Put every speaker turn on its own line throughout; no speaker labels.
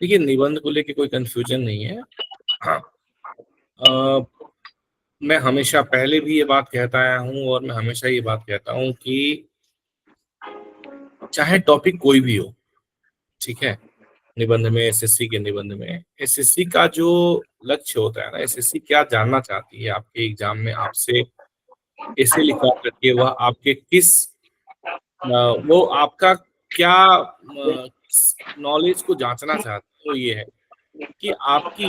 देखिए, निबंध को लेके कोई कंफ्यूजन नहीं है। हाँ, अ, मैं हमेशा पहले भी ये बात कहता आया हूँ और मैं हमेशा ये बात कहता हूँ कि चाहे टॉपिक कोई भी हो, ठीक है, निबंध में, एसएससी के निबंध में, एसएससी का जो लक्ष्य होता है ना, एसएससी क्या जानना चाहती है आपके एग्जाम में आपसे ऐसे लिखवा करके, वह आपके किस वो आपका क्या नॉलेज को जांचना चाहती है, वो ये है कि आपकी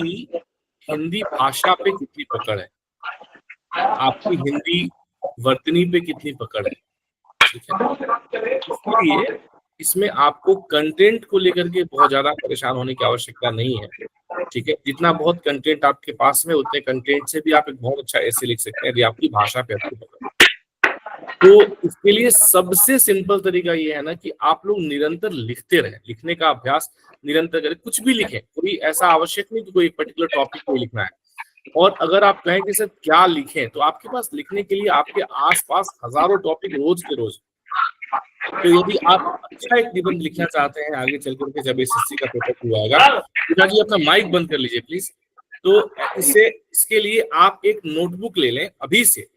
हिंदी भाषा पे कितनी पकड़ है, आपकी हिंदी वर्तनी पे कितनी पकड़ है, ठीक है। इसलिए इसमें आपको कंटेंट को लेकर के बहुत ज्यादा परेशान होने की आवश्यकता नहीं है, ठीक है। जितना बहुत कंटेंट आपके पास में, उतने कंटेंट से भी आप एक बहुत अच्छा ऐसे लिख सकते हैं यदि आपकी भाषा पे आपको पकड़। तो इसके लिए सबसे सिंपल तरीका ये है ना कि आप लोग निरंतर लिखते रहें, लिखने का अभ्यास निरंतर करें, कुछ भी लिखें, कोई ऐसा आवश्यक नहीं कि कोई पर्टिकुलर टॉपिक को लिखना है। और अगर आप कहें कि सर क्या लिखें, तो आपके पास लिखने के लिए आपके आसपास हजारों टॉपिक रोज के रोज। तो यदि आप अच्छा एक निबंध लिखना चाहते हैं आगे चल करके, जब एसएससी का पेपर हुआ आएगा, पिताजी अपना माइक बंद कर लीजिए प्लीज। तो इससे इसके लिए आप एक नोटबुक ले लें अभी से,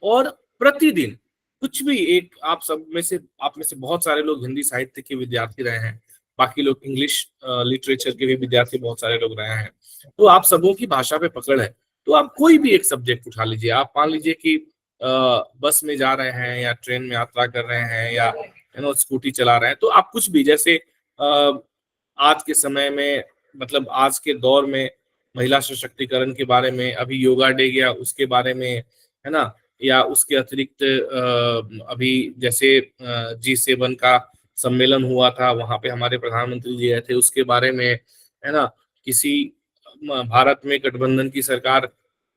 और प्रतिदिन कुछ भी एक, आप में से बहुत सारे लोग हिंदी साहित्य के विद्यार्थी रहे हैं, बाकी लोग इंग्लिश लिटरेचर के भी विद्यार्थी बहुत सारे लोग रहे हैं, तो आप सबों की भाषा पे पकड़ है। तो आप कोई भी एक सब्जेक्ट उठा लीजिए। आप मान लीजिए कि बस में जा रहे हैं या ट्रेन में यात्रा कर रहे हैं या स्कूटी चला रहे हैं, तो आप कुछ भी, जैसे आज के समय में, मतलब आज के दौर में महिला सशक्तिकरण के बारे में, अभी योगा डे गया उसके बारे में, है ना, या उसके अतिरिक्त अभी जैसे G7 का सम्मेलन हुआ था, वहां पे हमारे प्रधानमंत्री जी गए थे, उसके बारे में, है ना, किसी भारत में गठबंधन की सरकार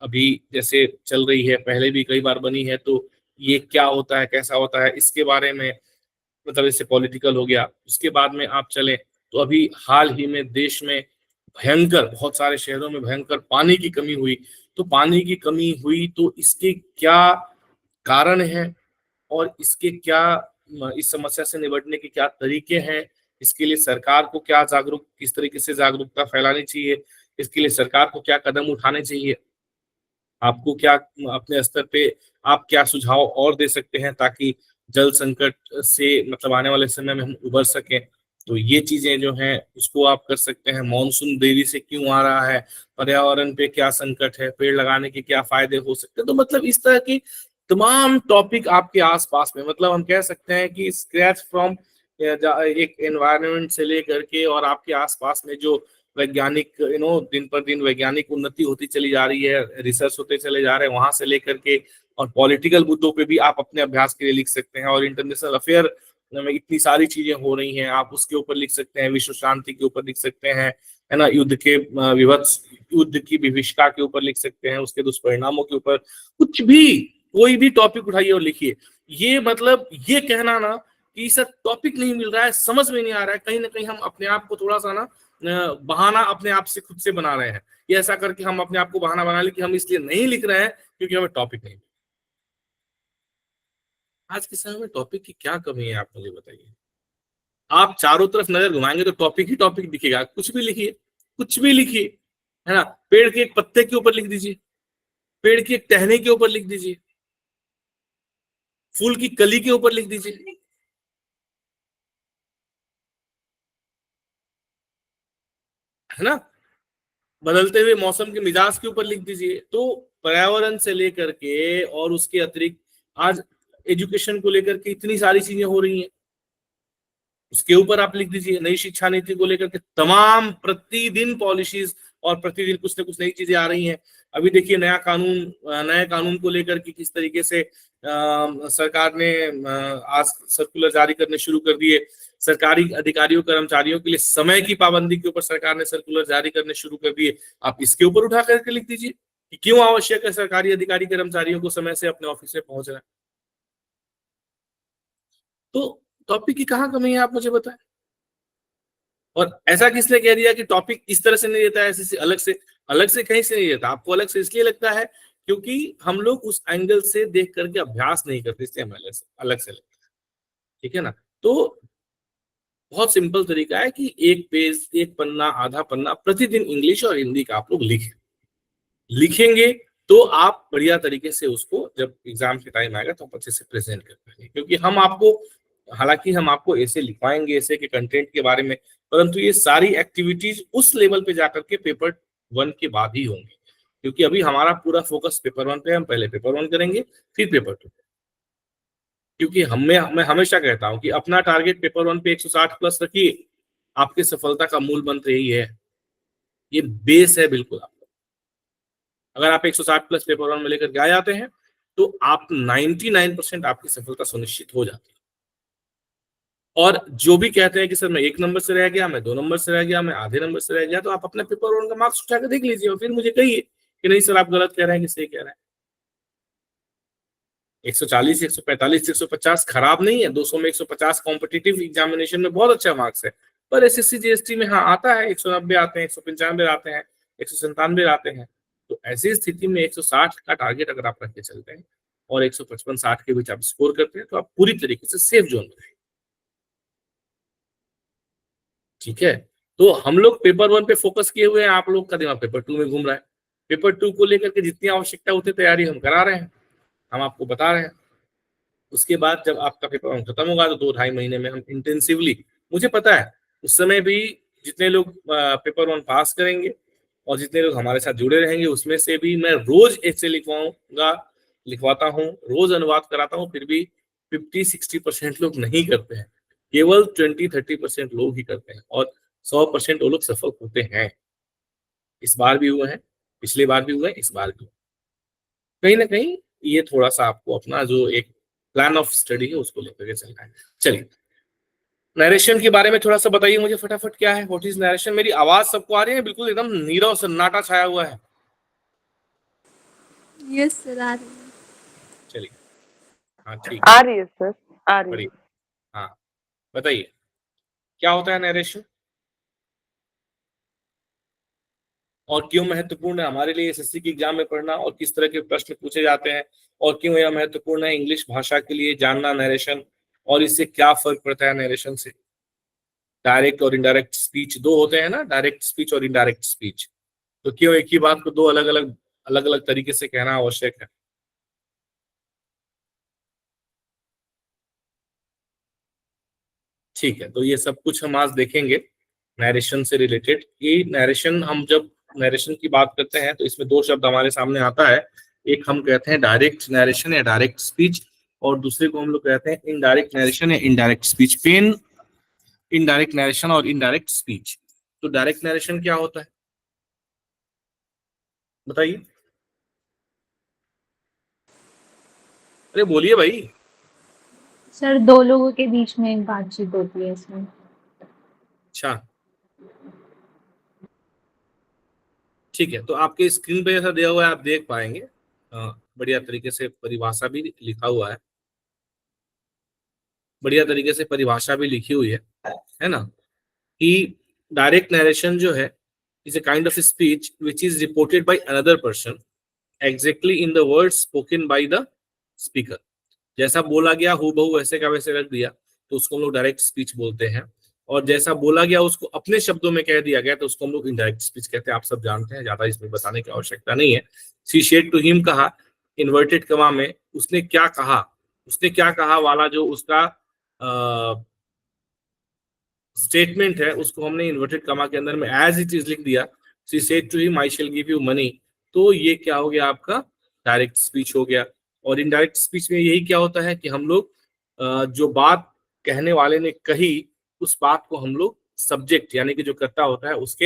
अभी जैसे चल रही है, पहले भी कई बार बनी है, तो ये क्या होता है, कैसा होता है, इसके बारे में, मतलब इससे पॉलिटिकल हो गया। उसके बाद में आप चले तो अभी हाल ही में देश में भयंकर, बहुत सारे शहरों में भयंकर पानी की कमी हुई। तो पानी की कमी हुई तो इसके क्या कारण है, और इसके क्या, इस समस्या से निपटने के क्या तरीके हैं, इसके लिए सरकार को क्या किस तरीके से जागरूकता फैलानी चाहिए, इसके लिए सरकार को क्या कदम उठाने चाहिए, आपको क्या अपने स्तर पे आप क्या सुझाव और दे सकते हैं ताकि जल संकट से, मतलब आने वाले समय में हम उबर सकें। तो ये चीजें जो हैं उसको आप कर सकते हैं। मॉनसून देरी से क्यों आ रहा है, पर्यावरण पे क्या संकट है, पेड़ लगाने के क्या फायदे हो सकते हैं। तो मतलब इस तरह की तमाम टॉपिक आपके आसपास में, मतलब हम कह सकते हैं कि स्क्रैच फ्रॉम एक एनवायरनमेंट से लेकर के, और आपके आसपास में जो वैज्ञानिक, दिन पर दिन वैज्ञानिक उन्नति होती चली जा रही है, रिसर्च होते चले जा रहे हैं, वहां से लेकर के और पॉलिटिकल मुद्दों पे भी आप अपने अभ्यास के लिए लिख सकते हैं। और इंटरनेशनल अफेयर में इतनी सारी चीजें हो रही हैं, आप उसके ऊपर लिख सकते हैं, विश्व शांति के ऊपर लिख सकते हैं, है ना, युद्ध के विभत्स, युद्ध की विभीषिका के ऊपर लिख सकते हैं, उसके दुष्परिणामों के ऊपर, कुछ भी, कोई भी टॉपिक उठाइए और लिखिए। ये मतलब ये कहना ना कि सर टॉपिक नहीं मिल रहा है, समझ में नहीं आ रहा है, कहीं ना कहीं हम अपने आप को थोड़ा सा ना बहाना अपने आप से खुद से बना रहे हैं। ये ऐसा करके हम अपने आप को बहाना बना ले कि हम इसलिए नहीं लिख रहे हैं क्योंकि हमें टॉपिक नहीं। आज के समय में टॉपिक की क्या कमी है, आप मुझे बताइए। आप चारों तरफ नजर घुमाएंगे तो टॉपिक ही टॉपिक दिखेगा। कुछ भी लिखिए, कुछ भी लिखिए, है ना, पेड़ के एक पत्ते के ऊपर लिख दीजिए, पेड़ की एक टहनी के ऊपर लिख दीजिए, फूल की कली के ऊपर लिख दीजिए, है ना, बदलते हुए मौसम के मिजाज के ऊपर लिख दीजिए। तो पर्यावरण से लेकर के और उसके अतिरिक्त आज एजुकेशन को लेकर के इतनी सारी चीजें हो रही हैं, उसके ऊपर आप लिख दीजिए। नई शिक्षा नीति को लेकर के तमाम प्रतिदिन पॉलिसीज और प्रतिदिन कुछ न कुछ नई चीजें आ रही हैं। अभी देखिए नए कानून को लेकर के किस तरीके से सरकार ने आज सर्कुलर जारी करने शुरू कर दिए। सरकारी अधिकारियों कर्मचारियों के लिए समय की पाबंदी के ऊपर सरकार ने सर्कुलर जारी करने शुरू कर दिए। आप इसके ऊपर उठा करके लिख दीजिए कि क्यों आवश्यक है सरकारी अधिकारी कर्मचारियों को समय से अपने ऑफिस में पहुंचना। तो टॉपिक की कहाँ कमी है, आप मुझे बताएं। और ऐसा किसने कह दिया कि टॉपिक इस तरह से नहीं देता है, ऐसे से अलग से कहीं से नहीं देता। आपको अलग से इसलिए लगता है क्योंकि हम लोग उस एंगल से देख करके अभ्यास नहीं करते, इसलिए हमें अलग से लगता है। ठीक है ना। तो बहुत सिंपल तरीका है कि एक पेज, एक पन्ना, आधा पन्ना प्रतिदिन इंग्लिश और हिंदी का आप लोग लिखेंगे तो आप बढ़िया तरीके से उसको जब एग्जाम के टाइम आएगा तो आप अच्छे से प्रेजेंट कर पाएंगे। क्योंकि हम आपको, हालांकि हम आपको ऐसे लिखवाएंगे ऐसे के कंटेंट के बारे में, परंतु ये सारी एक्टिविटीज उस लेवल पे जाकर के पेपर 1 के बाद ही होंगी। क्योंकि अभी हमारा पूरा फोकस पेपर 1 पे, हम पहले पेपर 1 करेंगे फिर पेपर 2। क्योंकि मैं हमेशा कहता हूं कि अपना टारगेट पेपर 1 पे 160 प्लस रखिए, आपकी सफलता का मूल मंत्र यही है, ये बेस है बिल्कुल। अगर आप 160 प्लस पेपर 1 में लेकर के आ जाते हैं तो आप 99% आपकी सफलता सुनिश्चित हो जाती है। और जो भी कहते हैं कि सर मैं 1 नंबर से रह गया, मैं 2 नंबर से रह गया, मैं आधे नंबर से रह गया, तो आप अपने पेपर 1 का मार्क्स उठा के देख लीजिए और फिर मुझे कहिए कि नहीं सर आप गलत कह रहे हैं कि सही कह रहे हैं। 140, 145, 150 खराब नहीं है। 200 में 150 कॉम्पिटिटिव एग्जामिनेशन में बहुत अच्छा मार्क्स है। पर एसएससी जीएसटी में हाँ आता है, 190 आते हैं, 195 आते हैं, 197 आते हैं। तो ऐसी स्थिति में 160 का टारगेट अगर आप रख के चलते हैं और 155-60 के बीच आप स्कोर करते हैं तो आप पूरी तरीके से सेफ जोन में रहेंगे। ठीक है, तो हम लोग पेपर 1 पे फोकस किए हुए हैं, आप लोग का दिमाग पेपर 2 में घूम रहा है। पेपर 2 को लेकर के जितनी आवश्यकता होती है तैयारी हम करा रहे हैं, हम आपको बता रहे हैं। उसके बाद जब आपका पेपर 1 खत्म होगा तो 2-2.5 महीने में हम इंटेंसिवली, मुझे पता है उस समय भी जितने लोग पेपर 1 पास करेंगे और जितने लोग हमारे साथ जुड़े रहेंगे उसमें से भी मैं रोज ऐसे लिखवाता हूँ, रोज अनुवाद कराता हूँ, फिर भी 50-60% लोग नहीं करते हैं। केवल 20-30% लोग ही करते हैं और 100% वो लोग सफल होते हैं। इस बार भी हुए हैं, पिछले बार भी हुए, इस बार भी हुए। कहीं ना कहीं ये थोड़ा सा आपको अपना जो एक प्लान ऑफ स्टडी है उसको लेकर के चलना है। चलिए, नरेशन के बारे में थोड़ा सा बताइए मुझे फटाफट, क्या है, व्हाट इज नरेशन। मेरी आवाज सबको आ रही है? बिल्कुल एकदम नीरव सन्नाटा छाया हुआ है।
यस सर, आ रही है।
चलिए, हाँ ठीक
आ
है,
रही है सर, आ रही है।
बढ़िया। हाँ, बताइए क्या होता है नरेशन और क्यों महत्वपूर्ण है हमारे लिए एसएससी की एग्जाम में पढ़ना, और किस तरह के प्रश्न पूछे जाते हैं और क्यों यह महत्वपूर्ण है इंग्लिश भाषा के लिए जानना नरेशन, और इससे क्या फर्क पड़ता है नरेशन से। डायरेक्ट और इनडायरेक्ट स्पीच दो होते हैं ना, डायरेक्ट स्पीच और इनडायरेक्ट स्पीच, तो क्यों एक ही बात को दो अलग अलग तरीके से कहना आवश्यक है। ठीक है, तो ये सब कुछ हम आज देखेंगे नरेशन से रिलेटेड। कि नरेशन, हम जब नरेशन की बात करते हैं तो इसमें दो शब्द हमारे सामने आता है। एक हम कहते हैं डायरेक्ट नरेशन या डायरेक्ट स्पीच, और दूसरे को हम लोग कहते हैं इनडायरेक्ट नरेशन या इनडायरेक्ट स्पीच। पेन इनडायरेक्ट नरेशन और इनडायरेक्ट स्पीच। तो डायरेक्ट नरेशन क्या होता है बताइए, अरे बोलिए भाई।
सर, दो लोगों के बीच में एक बातचीत होती है इसमें।
अच्छा, ठीक है, तो आपके स्क्रीन पे ऐसा दिया हुआ है, आप देख पाएंगे। बढ़िया तरीके से परिभाषा भी लिखा हुआ है, बढ़िया तरीके से परिभाषा भी लिखी हुई है ना। कि डायरेक्ट नरेशन जो है is a kind of speech which is reported by another person exactly in the word spoken by the speaker. जैसा बोला गया हूबहू वैसे का वैसे रख दिया तो उसको हम लोग डायरेक्ट स्पीच बोलते हैं, और जैसा बोला गया उसको अपने शब्दों में कह दिया गया तो उसको हम लोग इनडायरेक्ट स्पीच कहते हैं। आप सब जानते हैं, ज्यादा इसमें बताने की आवश्यकता नहीं है। शी शेड टू हिम कहा, इन्वर्टेड कमा में उसने क्या कहा, उसने क्या कहा वाला जो उसका स्टेटमेंट है उसको हमने इन्वर्टेड कमा के अंदर में एज इट इज लिख दिया। She said to him I shall give you money, तो ये क्या हो गया आपका डायरेक्ट स्पीच हो गया। और इनडायरेक्ट स्पीच में यही क्या होता है कि हम लोग जो बात कहने वाले ने कही उस बात को हम लोग सब्जेक्ट यानी कि जो कर्ता होता है उसके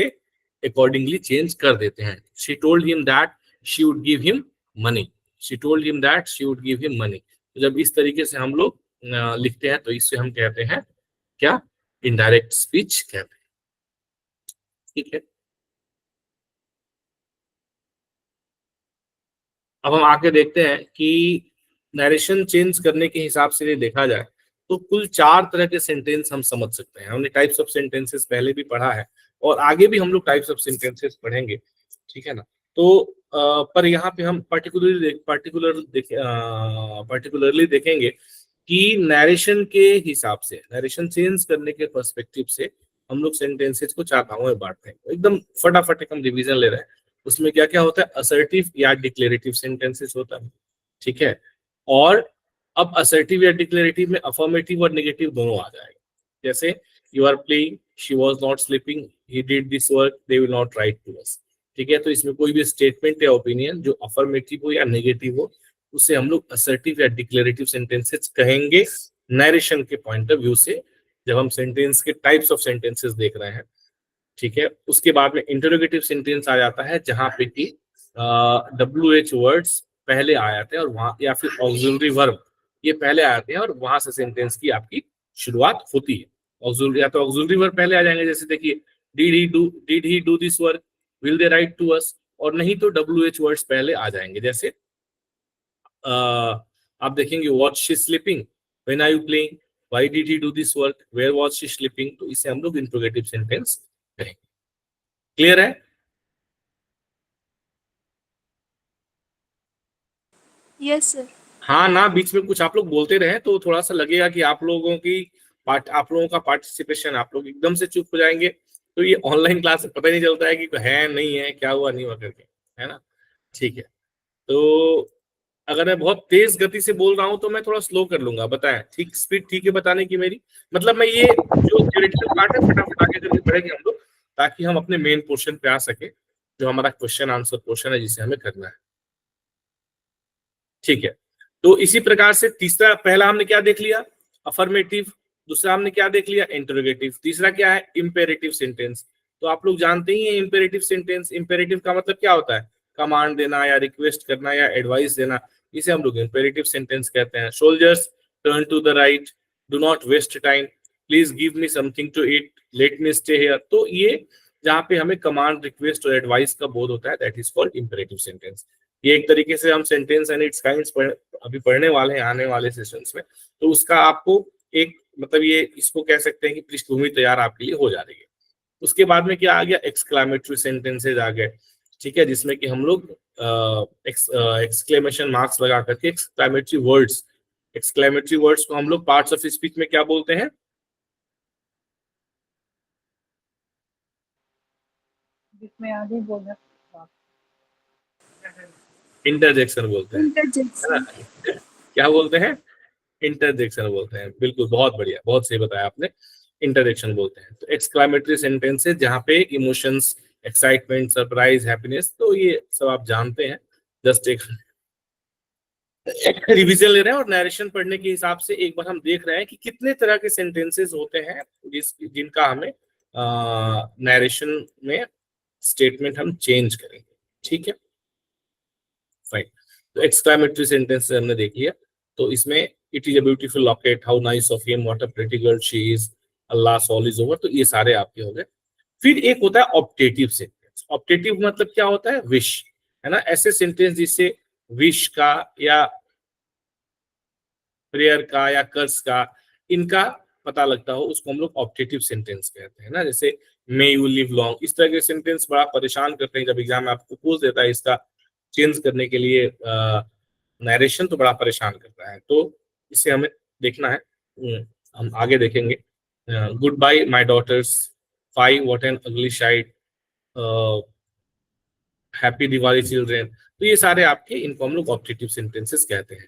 अकॉर्डिंगली चेंज कर देते हैं। She told him that she would give him money, she told him that she would give him money. तो जब इस तरीके से हम लोग लिखते हैं तो इससे हम कहते हैं क्या, इनडायरेक्ट स्पीच कहते हैं। ठीक है, अब हम आके देखते हैं कि नरेशन चेंज करने के हिसाब से देखा जाए तो कुल 4 तरह के सेंटेंस हम समझ सकते हैं। हमने टाइप्स ऑफ सेंटेंसेस पहले भी पढ़ा है और आगे भी हम लोग टाइप्स ऑफ सेंटेंसेस पढ़ेंगे, ठीक है ना। तो पर यहाँ पे हम पर्टिकुलरली देखेंगे कि नरेशन के हिसाब से, नरेशन चेंज करने के पर्सपेक्टिव से हम लोग सेंटेंसेस को 4 भागों में बांटते हैं। एकदम फटाफट एक हम रिवीजन ले रहे हैं। उसमें क्या क्या होता है, असर्टिव या डिक्लेरेटिव सेंटेंसेस होता है, ठीक है। और अब असर्टिव या डिक्लेरेटिव में अफर्मेटिव और नेगेटिव दोनों आ जाएंगे। जैसे you are playing, she was not sleeping, he did this work, they will not write to us, ठीक है। तो इसमें कोई भी स्टेटमेंट या ओपिनियन जो अफर्मेटिव हो या नेगेटिव हो, उसे हम लोग असर्टिव या डिक्लेरेटिव सेंटेंसेस कहेंगे नरेशन के पॉइंट ऑफ व्यू से, जब हम सेंटेंस के टाइप्स ऑफ सेंटेंसेस देख रहे हैं, ठीक है। उसके बाद में इंटरोगेटिव सेंटेंस आ जाता है, जहां पे कि WH वर्ड्स पहले आ जाते हैं और वहां, या फिर ऑक्सिलरी वर्ब ये पहले आ जाते हैं और वहां से सेंटेंस की आपकी शुरुआत होती है। ऑक्सिलरी, या तो ऑक्सिलरी वर्ब पहले आ जाएंगे, जैसे देखिए did he do this work, will they write to us, और नहीं तो WH वर्ड्स पहले आ जाएंगे। जैसे आप देखेंगे what she sleeping, when are you playing, why did he do this work, where was she sleeping. तो इसे हम लोग इंट्रोगेटिव सेंटेंस कहेंगे। क्लियर है?
Yes sir.
हाँ ना, बीच में कुछ आप लोग बोलते रहे तो थोड़ा सा लगेगा कि आप लोगों की आप लोगों का पार्टिसिपेशन, आप लोग एकदम से चुप हो जाएंगे तो ये ऑनलाइन क्लास से पता ही नहीं चलता है कि है नहीं है, क्या हुआ नहीं हुआ करके, है ना। ठीक है, तो अगर मैं बहुत तेज गति से बोल रहा हूं तो मैं थोड़ा स्लो कर लूंगा, बताएं। ठीक स्पीड ठीक है बताने की मेरी, मतलब मैं ये जो थ्योरेटिकल पार्ट है फटाफट आगे करके बढ़ेंगे हम लोग, ताकि हम अपने मेन पोर्शन पे आ सके, जो हमारा क्वेश्चन आंसर पोर्शन है जिसे हमें करना है। ठीक है, तो इसी प्रकार से तीसरा, पहला हमने क्या देख लिया, अफर्मेटिव। दूसरा हमने क्या देख लिया, इंटरोगेटिव। तीसरा क्या है, इंपेरेटिव सेंटेंस। तो आप लोग जानते ही हैं इंपेरेटिव सेंटेंस, इंपेरेटिव का मतलब क्या होता है, कमांड देना या रिक्वेस्ट करना या एडवाइस देना, इसे हम लोग इंपेरेटिव सेंटेंस कहते हैं। Soldiers turn to the right, do not waste time, please give me something to eat, let me stay here. तो ये जहाँ पे हमें कमांड, रिक्वेस्ट और एडवाइस का बोध होता है, that is called imperative sentence. ये एक तरीके से हम सेंटेंस एंड इट्स काइंड्स अभी पढ़ने वाले हैं आने वाले सेशंस में, तो उसका आपको एक मतलब ये इसको कह सकते हैं कि पृष्ठभूमि तैयार आपके लिए हो जा रही है। उसके बाद में क्या आ गया, एक्सक्लामेटरी सेंटेंसेज आ गए, ठीक है, जिसमें कि हम लोग एक्सक्लेमेशन मार्क्स लगा करके एक्सक्लेमेटरी वर्ड्स को हम लोग पार्ट्स ऑफ स्पीच में क्या बोलते हैं,
जिसमें आगे बोला
इंटरजेक्शन बोलते हैं, है
इंटरजेक्शन।
ना? क्या बोलते हैं, इंटरजेक्शन बोलते हैं। बिल्कुल, बहुत बढ़िया, बहुत सही बताया आपने, इंटरजेक्शन बोलते हैं। तो एक्सक्लामेटरी सेंटेंसेस जहाँ पे इमोशंस, एक्साइटमेंट, सरप्राइज, हैप्पीनेस, तो ये सब आप जानते हैं। जस्ट एक रिवीजन ले रहे हैं और नरेशन पढ़ने के हिसाब से एक बार हम देख रहे हैं कि कितने तरह के सेंटेंसेस होते हैं जिनका हमें नरेशन में स्टेटमेंट हम चेंज करेंगे। ठीक है, फाइन। तो एक्सक्लामेटरी सेंटेंस हमने देख लिया। तो इसमें it is a beautiful locket, how nice of him, what a pretty girl she is, Allah all is over. तो ये सारे आपके हो गए। फिर एक होता है ऑप्टेटिव सेंटेंस। ऑप्टेटिव मतलब क्या होता है, विश, है ना। ऐसे सेंटेंस जिससे विश का या प्रेयर का या कर्स का इनका पता लगता हो, उसको हम लोग ऑप्टेटिव सेंटेंस कहते हैं ना। जैसे मे यू लिव लॉन्ग, इस तरह के सेंटेंस बड़ा परेशान करते हैं। जब एग्जाम में आपको पूछ देता है इसका चेंज करने के लिए नरेशन, तो बड़ा परेशान करता है। तो इसे हमें देखना है, हम आगे देखेंगे। Good bye my daughters, 5 what an ugly sight, happy Diwali children. तो ये सारे आपके, इनको हम लोग ऑप्टेटिव सेंटेंसेस कहते हैं।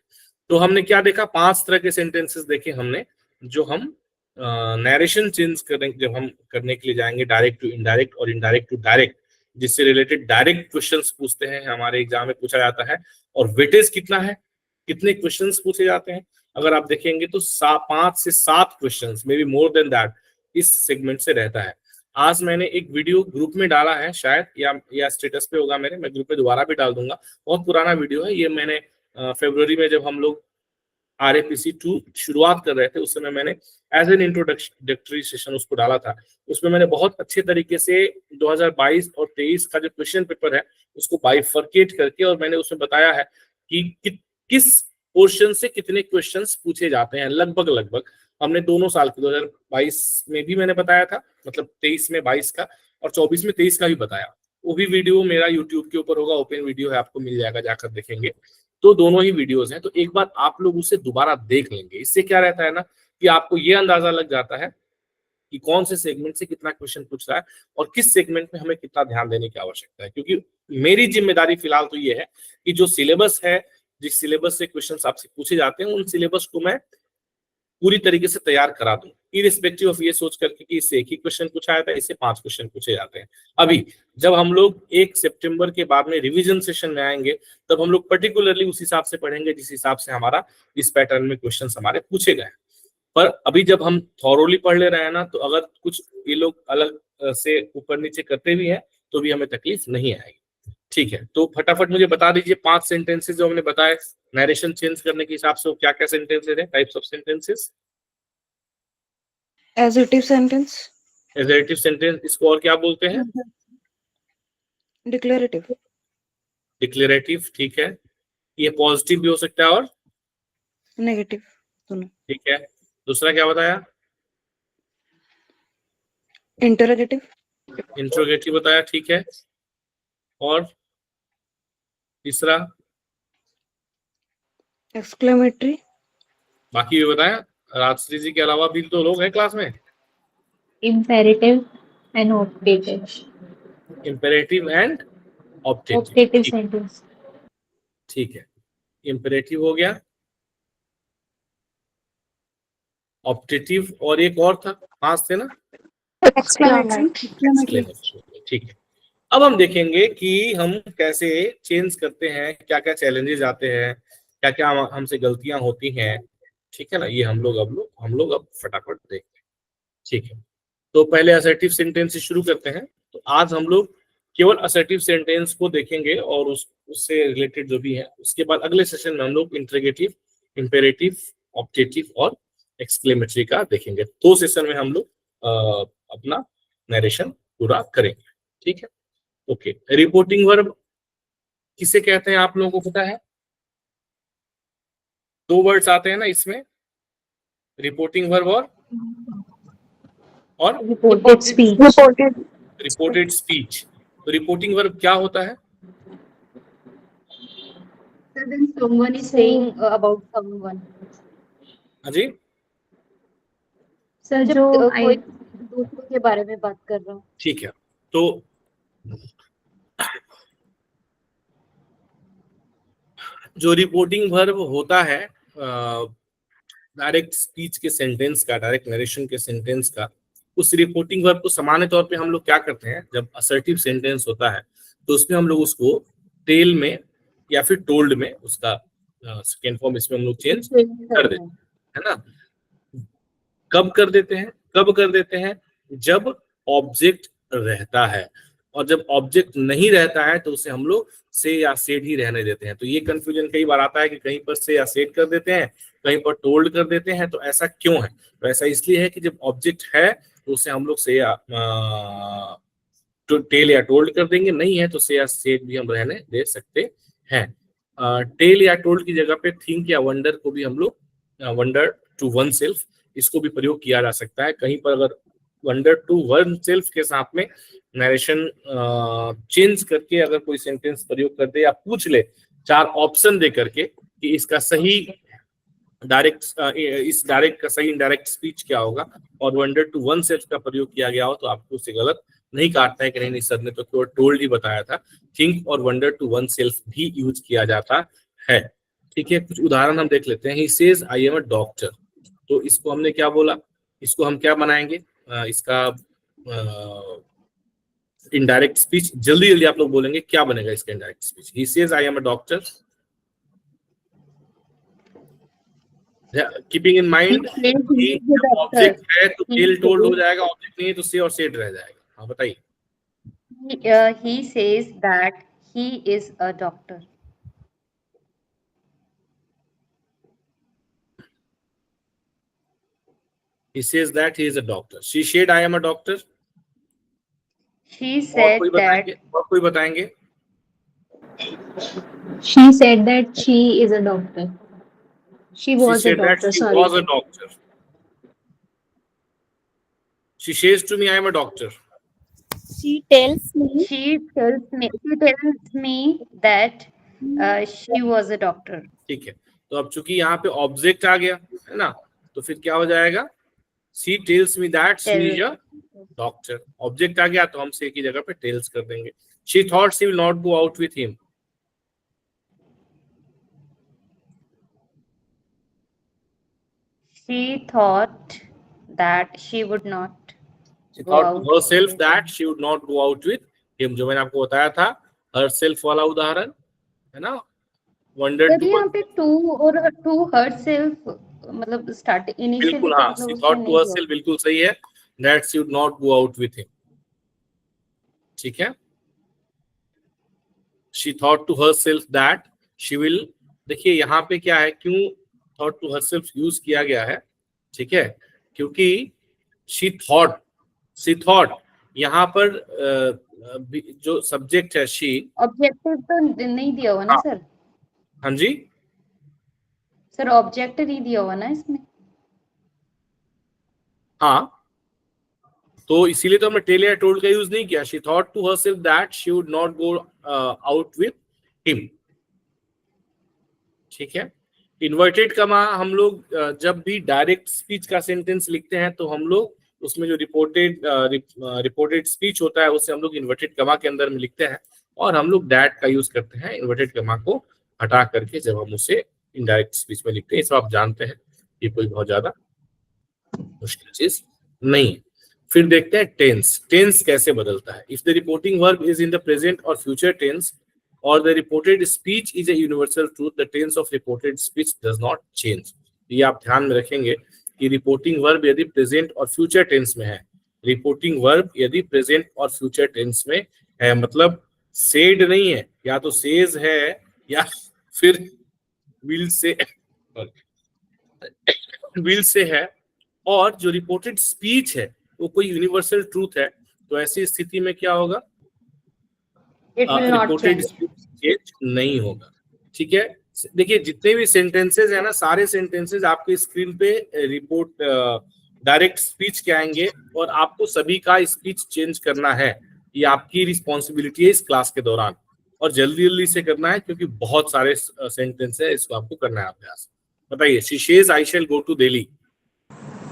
तो हमने क्या देखा, 5 तरह के सेंटेंसेस देखे हमने, जो हम नरेशन चेंज करेंगे जब हम करने के लिए जाएंगे डायरेक्ट टू इनडायरेक्ट और इनडायरेक्ट टू डायरेक्ट, जिससे रिलेटेड डायरेक्ट क्वेश्चंस पूछते हैं, हमारे एग्जाम में पूछा जाता है। और वेटेज कितना है, कितने क्वेश्चंस पूछे जाते हैं, अगर आप देखेंगे तो 5 से 7 questions, may be more than that, इस सेगमेंट से रहता है। आज मैंने एक वीडियो ग्रुप में डाला है शायद, या स्टेटस पे होगा मेरे, मैं ग्रुप में दोबारा भी डाल दूंगा। बहुत पुराना वीडियो है ये, मैंने फरवरी में जब हम लोग RAPC2 शुरुआत कर रहे थे, उस समय मैंने एज एन इंट्रोडक्टरी सेशन उसको डाला था। उसमें मैंने बहुत अच्छे तरीके से 2022 और 23 का जो क्वेश्चन पेपर है उसको बाइफरकेट करके, और मैंने उसमें बताया है कि किस पोर्शन से कितने क्वेश्चंस पूछे जाते हैं, लगभग लगभग। हमने दोनों साल के 2022 में भी मैंने बताया था, मतलब 23 में 22 का, और 24 में 23 का भी बताया। वो भी वीडियो मेरा यूट्यूब के ऊपर होगा, ओपन वीडियो है, आपको मिल जाएगा, जाकर देखेंगे। तो दोनों ही वीडियोस हैं, तो एक बार आप लोग उसे दोबारा देख लेंगे। इससे क्या रहता है ना कि आपको ये अंदाजा लग जाता है कि कौन से सेगमेंट से कितना क्वेश्चन पूछ रहा है और किस सेगमेंट में हमें कितना ध्यान देने की आवश्यकता है। क्योंकि मेरी जिम्मेदारी फिलहाल तो ये है कि जो सिलेबस है, जिस सिलेबस से क्वेश्चन आपसे पूछे जाते हैं, उन सिलेबस को मैं पूरी तरीके से तैयार करा दूं, इरिस्पेक्टिव ऑफ ये सोच करके कि इससे एक ही क्वेश्चन पूछा जाता है, इससे 5 क्वेश्चन पूछे जाते हैं। अभी जब हम लोग 1 सितंबर के बाद में रिवीजन सेशन में आएंगे, तब हम लोग पर्टिकुलरली उस हिसाब से पढ़ेंगे जिस हिसाब से हमारा इस पैटर्न में क्वेश्चन हमारे पूछे गए। पर अभी जब हम थॉरोली पढ़ ले रहे हैं ना, तो अगर कुछ ये लोग अलग से ऊपर नीचे करते भी हैं तो भी हमें तकलीफ नहीं आएगी। ठीक है, तो फटाफट मुझे बता दीजिए 5 सेंटेंसेस जो हमने बताए नरेशन चेंज करने के हिसाब से, वो क्या क्या सेंटेंसेस है, types of sentences.
Assertive sentence,
assertive sentence, इसको और क्या बोलते हैं?
डिक्लेरेटिव,
डिक्लेरेटिव, ठीक है। ये पॉजिटिव भी हो सकता है और
नेगेटिव दोनों।
ठीक है, दूसरा क्या बताया?
इंटरोगेटिव,
इंट्रोगेटिव बताया, ठीक है। और तीसरा?
एक्सक्लेमेटरी,
बाकी भी बताया। राजश्री जी के अलावा भी तो लोग हैं क्लास में।
Imperative and optative.
Imperative and optative,
optative sentence.
ठीक है। इम्पेरेटिव हो गया, ऑप्टेटिव और एक और था, 5 थे ना?
एक्सक्लेमेटरी।
ठीक है। अब हम देखेंगे कि हम कैसे चेंज करते हैं, क्या क्या चैलेंजेस आते हैं, क्या क्या हमसे गलतियां होती हैं। ठीक है ना, ये हम लोग अब फटाफट देखते हैं। ठीक है, तो पहले असर्टिव सेंटेंस से शुरू करते हैं। तो आज हम लोग केवल असर्टिव सेंटेंस को देखेंगे और उससे रिलेटेड जो भी है, उसके बाद अगले सेशन में हम लोग इंटरोगेटिव, इंपेरेटिव, ऑप्टेटिव और एक्सक्लेमेटरी का देखेंगे। 2 सेशन में हम लोग अपना नरेशन पूरा करेंगे। ठीक है, ओके। रिपोर्टिंग वर्ब किसे कहते हैं आप लोगों को पता है? 2 वर्ड्स आते हैं ना इसमें, रिपोर्टिंग वर्ब और
रिपोर्टेड स्पीच।
Reported speech. तो रिपोर्टिंग वर्ब क्या होता है?
When someone is saying about someone.
हाँ जी,
सर जो
कोई दूसरों के बारे में बात कर रहा हूँ।
ठीक है। तो जो रिपोर्टिंग वर्ब होता है डायरेक्ट स्पीच के सेंटेंस का, डायरेक्ट नरेशन के सेंटेंस का, उस रिपोर्टिंग वर्ब को सामान्य तौर पे हम लोग क्या करते हैं, जब असर्टिव सेंटेंस होता है तो उसमें हम लोग उसको टेल में या फिर टोल्ड में, उसका सेकेंड फॉर्म इसमें हम लोग चेंज कर देते हैं, है ना। कब कर देते हैं? जब ऑब्जेक्ट रहता है, और जब ऑब्जेक्ट नहीं रहता है तो उसे हम लोग से या सेड ही रहने देते हैं। तो ये कंफ्यूजन कई बार आता है कि कहीं पर से या सेड कर देते हैं, कहीं पर टोल्ड कर देते हैं। तो ऐसा क्यों है? तो ऐसा इसलिए है कि जब ऑब्जेक्ट है तो उसे हम लोग से या तो टेल या टोल्ड कर देंगे, नहीं है तो से या सेड भी हम रहने दे सकते हैं। टेल या टोल्ड की जगह पे थिंक या वंडर को भी हम लोग वंडर टू वन सेल्फ, इसको भी प्रयोग किया जा सकता है। कहीं पर अगर वंडर टू वन सेल्फ के साथ में नरेशन चेंज करके अगर कोई सेंटेंस प्रयोग कर दे या पूछ ले 4 ऑप्शन दे करके कि इसका सही डायरेक्ट इस डायरेक्ट का सही इनडायरेक्ट स्पीच क्या होगा, और वंडर टू वन सेल्फ का प्रयोग किया गया हो, तो आपको उससे गलत नहीं काटता है कि नहीं सर ने तो केवल टोल्ड ही बताया था। थिंक और वंडर टू वन सेल्फ भी यूज किया जाता है। ठीक है, कुछ उदाहरण हम देख लेते हैं। He says I am a doctor, तो इसको हमने क्या बोला, इसको हम क्या बनाएंगे, इसका इनडायरेक्ट स्पीच। जल्दी जल्दी आप लोग बोलेंगे क्या बनेगा इसका indirect speech. He says I am a doctor, keeping in mind कि ऑब्जेक्ट है तो टेल टोल्ड हो जाएगा, ऑब्जेक्ट नहीं है तो से और सेड रह जाएगा। हाँ बताइए।
He says that he is a doctor.
He says that he is a doctor. She said I am a doctor.
She said that
और कोई बताएंगे?
She said that she is a doctor. She was
she
a
said that
doctor.
she
Sorry.
was a doctor. She says to me I am a doctor.
she tells me that she was a doctor.
ठीक है, तो अब चूंकि यहाँ पे object आ गया है ना, तो फिर क्या हो जाएगा, she tells me that she is a doctor. Object आ गया तो हम से की जगह पे टेल्स कर देंगे। She thought she will not go out with him.
She thought that she would not
She
go
thought
out.
to herself that she would not go out with him, जो मैंने आपको बताया था herself वाला उदाहरण है ना, wondered
सर
to,
यहाँ पे टू और टू herself मतलब स्टार्ट इनिशियली
बिल्कुल हाँ, she thought to herself बिल्कुल सही है, that she would not go out with him। ठीक है, she thought to herself that she will, देखिए यहाँ पे क्या है, क्यों thought to herself यूज किया गया है, ठीक है, क्योंकि she thought यहाँ पर जो सब्जेक्ट है she,
ऑब्जेक्टिव तो नहीं दिया हुआ ना सर?
हाँ जी,
सर ऑब्जेक्ट नहीं दिया हुआ ना इसमें?
हाँ, तो इसीलिए तो हमने टेल या टोल्ड का यूज नहीं किया। She thought to herself that she would not go out with him. ठीक है, इन्वर्टेड कमा हम लोग जब भी डायरेक्ट स्पीच का सेंटेंस लिखते हैं तो हम लोग उसमें जो रिपोर्टेड स्पीच होता है उसे हम लोग इन्वर्टेड कमा के अंदर में लिखते हैं, और हम लोग दैट का यूज करते हैं इन्वर्टेड कमा को हटा करके जब हम उसे इनडायरेक्ट स्पीच में लिखते हैं। सब आप जानते हैं, ये कोई बहुत ज्यादा मुश्किल चीज नहीं है। फिर देखते हैं टेंस कैसे बदलता है। If the reporting verb is in the present और फ्यूचर टेंस और the reported speech is a universal truth, the tense of reported speech does not change. ये आप ध्यान में रखेंगे कि रिपोर्टिंग वर्ब यदि प्रेजेंट और फ्यूचर टेंस में है, रिपोर्टिंग वर्ब यदि प्रेजेंट और फ्यूचर टेंस में है, मतलब सेड नहीं है, या तो सेज है या फिर विल से है, और जो रिपोर्टेड स्पीच है वो कोई यूनिवर्सल ट्रूथ है, तो ऐसी स्थिति में क्या होगा, रिपोर्टेड स्पीच चेंज नहीं होगा। ठीक है, देखिए जितने भी सेंटेंसेस है ना, सारे सेंटेंसेस आपके स्क्रीन पे रिपोर्ट डायरेक्ट स्पीच के आएंगे और आपको सभी का स्पीच चेंज करना है। ये आपकी रिस्पॉन्सिबिलिटी है इस क्लास के दौरान, और जल्दी जल्दी से करना है क्योंकि बहुत सारे सेंटेंस है, इसको आपको करना है अभ्यास। बताइए, she says I shall go to Delhi.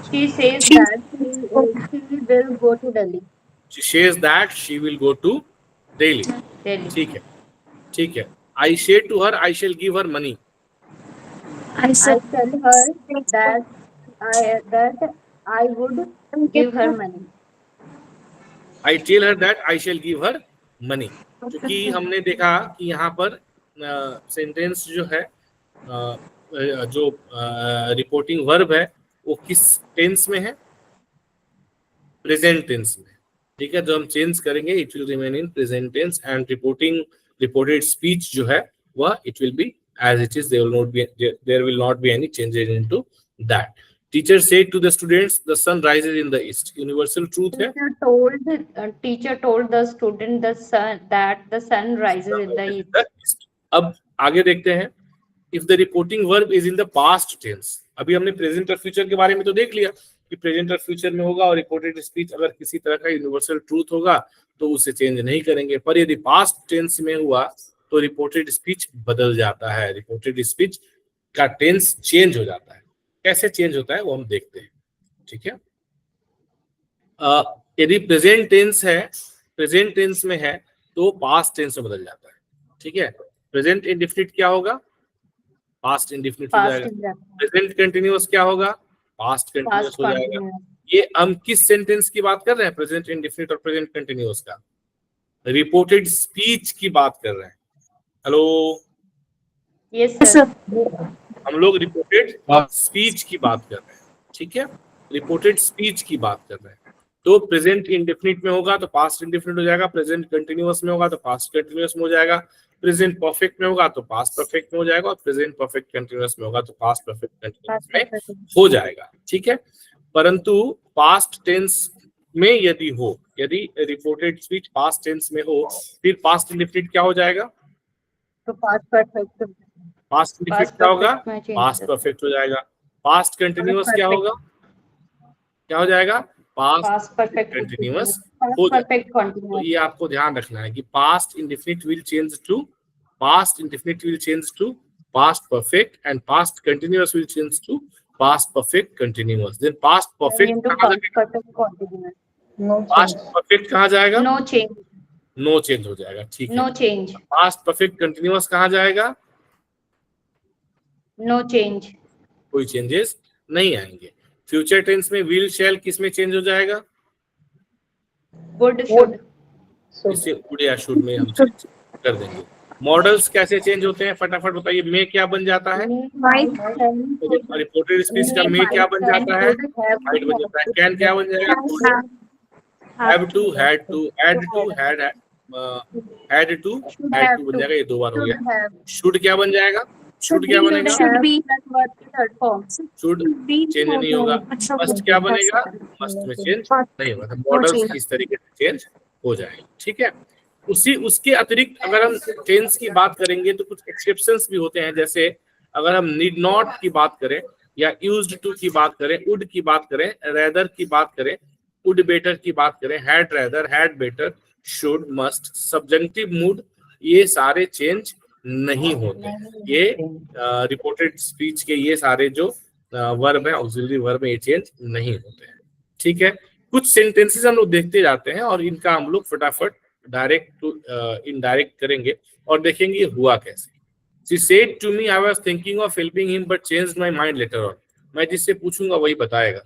She says that she will go to Delhi.
She says that she will go to Delhi.
Delhi.
ठीक है, ठीक है। I say to her, I shall give her money.
I
I
said
tell her that I would give her money.
I tell her that I shall give her money. क्योंकि हमने देखा कि यहाँ पर सेंटेंस जो है जो रिपोर्टिंग वर्ब है वो किस टेंस में है, प्रेजेंट टेंस में। ठीक है, जो हम चेंज करेंगे it will remain in present tense, and reported speech जो है वह it will be as it is, there will not be any changes into that. Teacher said to the students the sun rises in the east. Universal truth है,
Teacher told the student that the sun rises in the east.
अब आगे देखते हैं, if the reporting verb is in the past tense. अभी हमने present और future के बारे में तो देख लिया कि प्रेजेंट और फ्यूचर में होगा, और रिपोर्टेड स्पीच अगर किसी तरह का यूनिवर्सल ट्रूथ होगा तो उसे चेंज नहीं करेंगे, पर यदि पास्ट टेंस में हुआ तो रिपोर्टेड स्पीच बदल जाता है, रिपोर्टेड स्पीच का टेंस चेंज हो जाता है। कैसे चेंज होता है वो हम देखते हैं। ठीक है, यदि प्रेजेंट टेंस है, प्रेजेंट टेंस में है तो पास्ट टेंस में बदल जाता है। ठीक है, प्रेजेंट इंडेफिनिट क्या होगा, पास्ट इंडेफिनिट हो जाएगा। प्रेजेंट कंटिन्यूअस क्या होगा, पास्ट कंटिन्यूअस हो जाएगा। ये हम किस सेंटेंस की बात कर रहे हैं, प्रेजेंट इंडेफिनिट और प्रेजेंट कंटिन्यूअस का? रिपोर्टेड स्पीच की बात कर रहे हैं। Hello,
Yes sir.
हम लोग रिपोर्टेड स्पीच की बात कर रहे हैं। ठीक है, रिपोर्टेड स्पीच की बात कर रहे हैं। तो प्रेजेंट इंडेफिनिट में होगा तो पास्ट इंडेफिनिट हो जाएगा, प्रेजेंट कंटिन्यूअस में होगा तो पास्ट कंटिन्यूअस में हो जाएगा, प्रेजेंट परफेक्ट में होगा तो पास्ट परफेक्ट में हो जाएगा, और प्रेजेंट परफेक्ट कंटिन्यूअस में होगा तो पास्ट परफेक्ट कंटिन्यूअस में हो जाएगा। ठीक है, परंतु पास्ट टेंस में यदि हो, यदि रिपोर्टेड स्पीच पास्ट टेंस में हो, फिर पास्ट इंडेफिनिट क्या हो जाएगा,
तो पास्ट परफेक्ट,
पास्ट इंडेफिनिट क्या होगा, पास्ट परफेक्ट हो जाएगा। पास्ट कंटिन्यूअस क्या होगा, क्या हो जाएगा, पास्ट परफेक्ट कंटिन्यूअस हो जाएगा। तो ये आपको ध्यान रखना है कि past indefinite will change to past indefinite will change to past perfect, and past continuous will change to past perfect continuous. Then past perfect
Into
कहाँ
past
जाएगा?
perfect continuous.
No
past
change.
perfect कहाँ जाएगा?
No change.
No change हो जाएगा, ठीक है.
No change.
Past perfect continuous कहाँ जाएगा?
No change.
कोई चेंजेस नहीं आएंगे. फ्यूचर टेंस में विल शैल किस में चेंज हो जाएगा?
Would, should.
इसे वुड या शुड में हम चेंज कर देंगे. मॉडल्स कैसे चेंज होते हैं फटाफट बताइए. मे क्या बन जाता है? रिपोर्टेड स्पीच का मे क्या बन जाता है? हाइट बन जाता है. कैन क्या बन जाएगा? Could. Have to, had to, had to, had to बन जाएगा. ये 2 बार हो गया. शुड क्या बन जाएगा? शुड क्या बनेगा?
Should be.
Third form.
Should change नहीं होगा. मस्ट क्या बनेगा? मस्ट में चेंज नहीं होगा. मॉडल्स इस तरीके से चेंज हो जाएंगे, ठीक है. उसके अतिरिक्त अगर हम टेंस की बात करेंगे तो कुछ एक्सेप्शंस भी होते हैं. जैसे अगर हम नीड नॉट की बात करें, या यूज्ड टू की बात करें, वुड की बात करें, रेदर की बात करें, वुड बेटर की बात करें, had rather, had better, should, must, subjective mood, ये सारे चेंज नहीं होते हैं. ये रिपोर्टेड स्पीच के ये सारे जो वर्ब है, ऑक्सिलरी वर्ब, ये चेंज नहीं होते हैं, ठीक है. कुछ सेंटेंसेस हम लोग देखते जाते हैं और इनका हम लोग फटाफट डायरेक्ट टू इनडायरेक्ट करेंगे और देखेंगे ये हुआ कैसे. She said to me, I was thinking of helping him but changed my mind later on. मैं जिससे पूछूंगा वही बताएगा,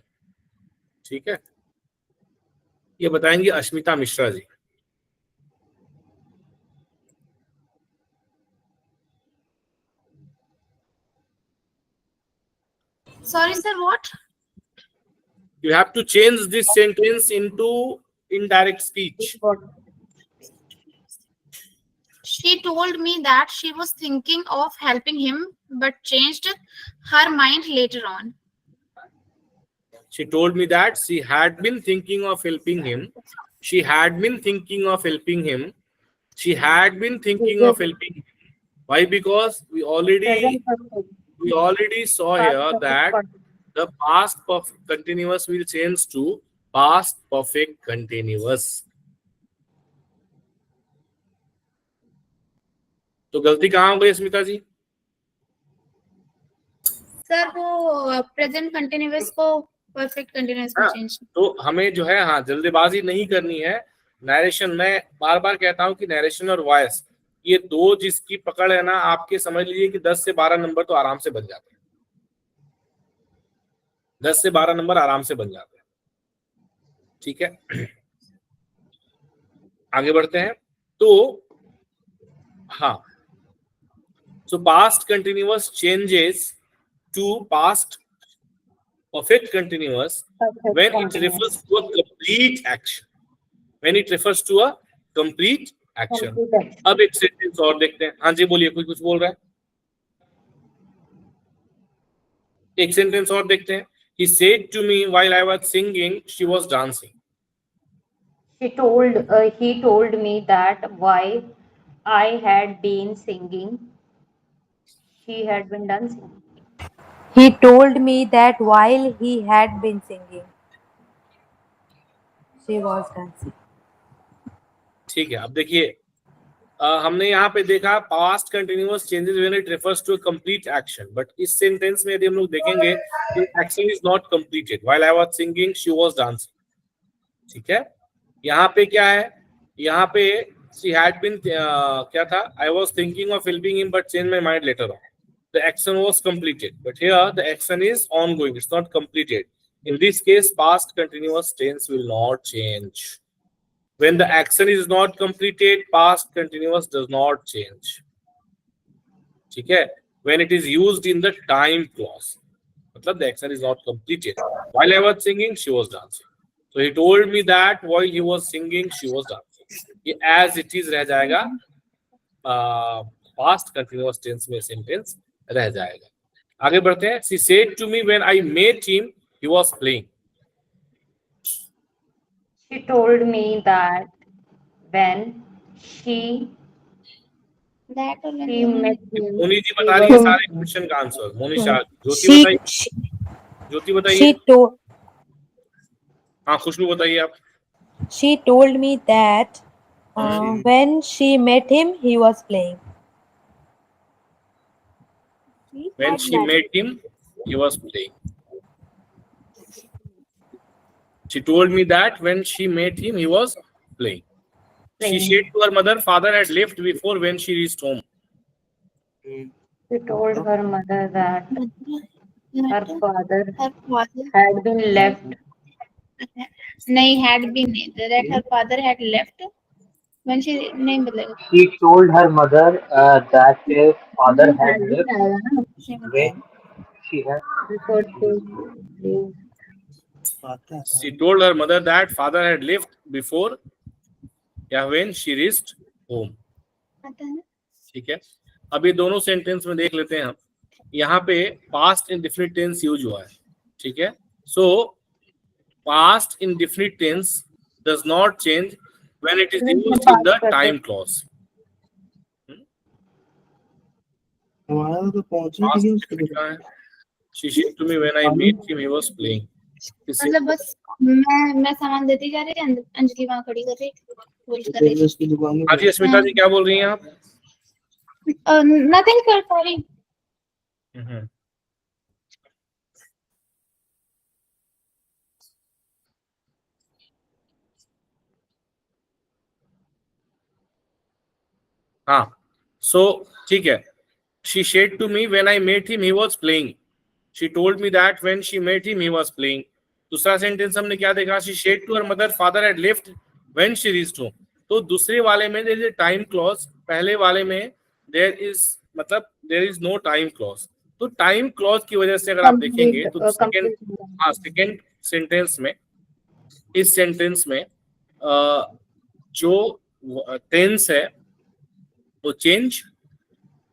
ठीक है. ये बताएंगे Ashmita Mishra ji.
Sorry, sir, what?
You have to change this sentence into indirect speech.
She told me that she was thinking of helping him but changed her mind later on.
She told me that she had been thinking of helping him. She had been thinking of helping him. She had been thinking of helping him. Why? Because we already saw here that the past perfect continuous will change to past perfect continuous. तो गलती कहाँ हो गई स्मिता जी?
Sir वो present continuous को perfect continuous में change.
तो हमें जो है जल्दबाजी नहीं करनी है. नरेशन, मैं बार बार कहता हूं कि नरेशन और वॉइस, ये दो जिसकी पकड़ है ना, आपके समझ लीजिए कि 10 से 12 नंबर तो आराम से बन जाते हैं. 10 से 12 नंबर आराम से बन जाते हैं, ठीक है. आगे बढ़ते हैं. तो हाँ, so past continuous changes to past perfect continuous when it refers to a complete action. When it refers to a complete action. अब एक सेंटेंस और देखते हैं. हाँ जी बोलिए, कोई कुछ बोल रहा है? एक सेंटेंस और देखते हैं. He said to me while I was singing, she was dancing.
He told me that while I had been singing, she had been dancing.
He told me that while he had been singing, she was dancing.
ठीक है. अब देखिए, हमने यहाँ पे देखा past continuous changes when it refers to a complete action. But इस sentence में यदि हम लोग देखेंगे, action is not completed. While I was singing she was dancing, ठीक है. यहाँ पे क्या है? यहाँ पे she had been क्या था? I was thinking of helping him but changed my mind later on. The action was completed, but here the action is ongoing. It's not completed. In this case, past continuous tense will not change. When the action is not completed, past continuous does not change. ठीक है. When it is used in the time clause, मतलब the action is not completed. While I was singing, she was dancing. So he told me that while he was singing, she was dancing. ये as it is रह जाएगा, past continuous tense में sentence रह जाएगा. आगे बढ़ते हैं. She said to me when I met him, he was playing.
She told me that when she met him.
Moni जी बता रही है सारे क्वेश्चन का आंसर. मोनिशा, ज्योति बताइए. ज्योति बताइए. हाँ, खुशबू बताइए आप.
She told me that when she met him, he was playing.
When she met him, he was playing. She told me that when she met him, he was playing. She said to her mother, father had left before when she reached home.
She told her mother that her father
her father
had been left.
नहीं had been that her father had left when she नहीं मतलब
She told her mother that her father had left when she had.
Before she
She told her mother that father had left before या when she reached home. ठीक है, अब ये दोनों sentence में देख लेते हैं हम. यहाँ पे पास्ट इंडेफिनिट टेंस यूज हुआ है. ठीक है, so past indefinite tense does not change when it is used in the time clause. She said to me when I met him, he was playing.
मतलब बस मैं सामान देती जा रही थी, अंजलि वहाँ खड़ी कर रही कर रही.
हाँ जी अस्मिता जी, क्या बोल रही हैं आप?
Nothing sir, sorry.
हाँ, so ठीक है. She said to me when I met him, he was playing. She told me that when she met him, he was playing. दूसरा सेंटेंस हमने क्या देखा? She said to her mother, father had left when she reached home. तो दूसरे वाले में there is a time clause, पहले वाले में there is no time clause. तो टाइम क्लॉज की वजह से अगर आप देखेंगे तो सेकेंड सेंटेंस में, इस सेंटेंस में जो टेंस है वो चेंज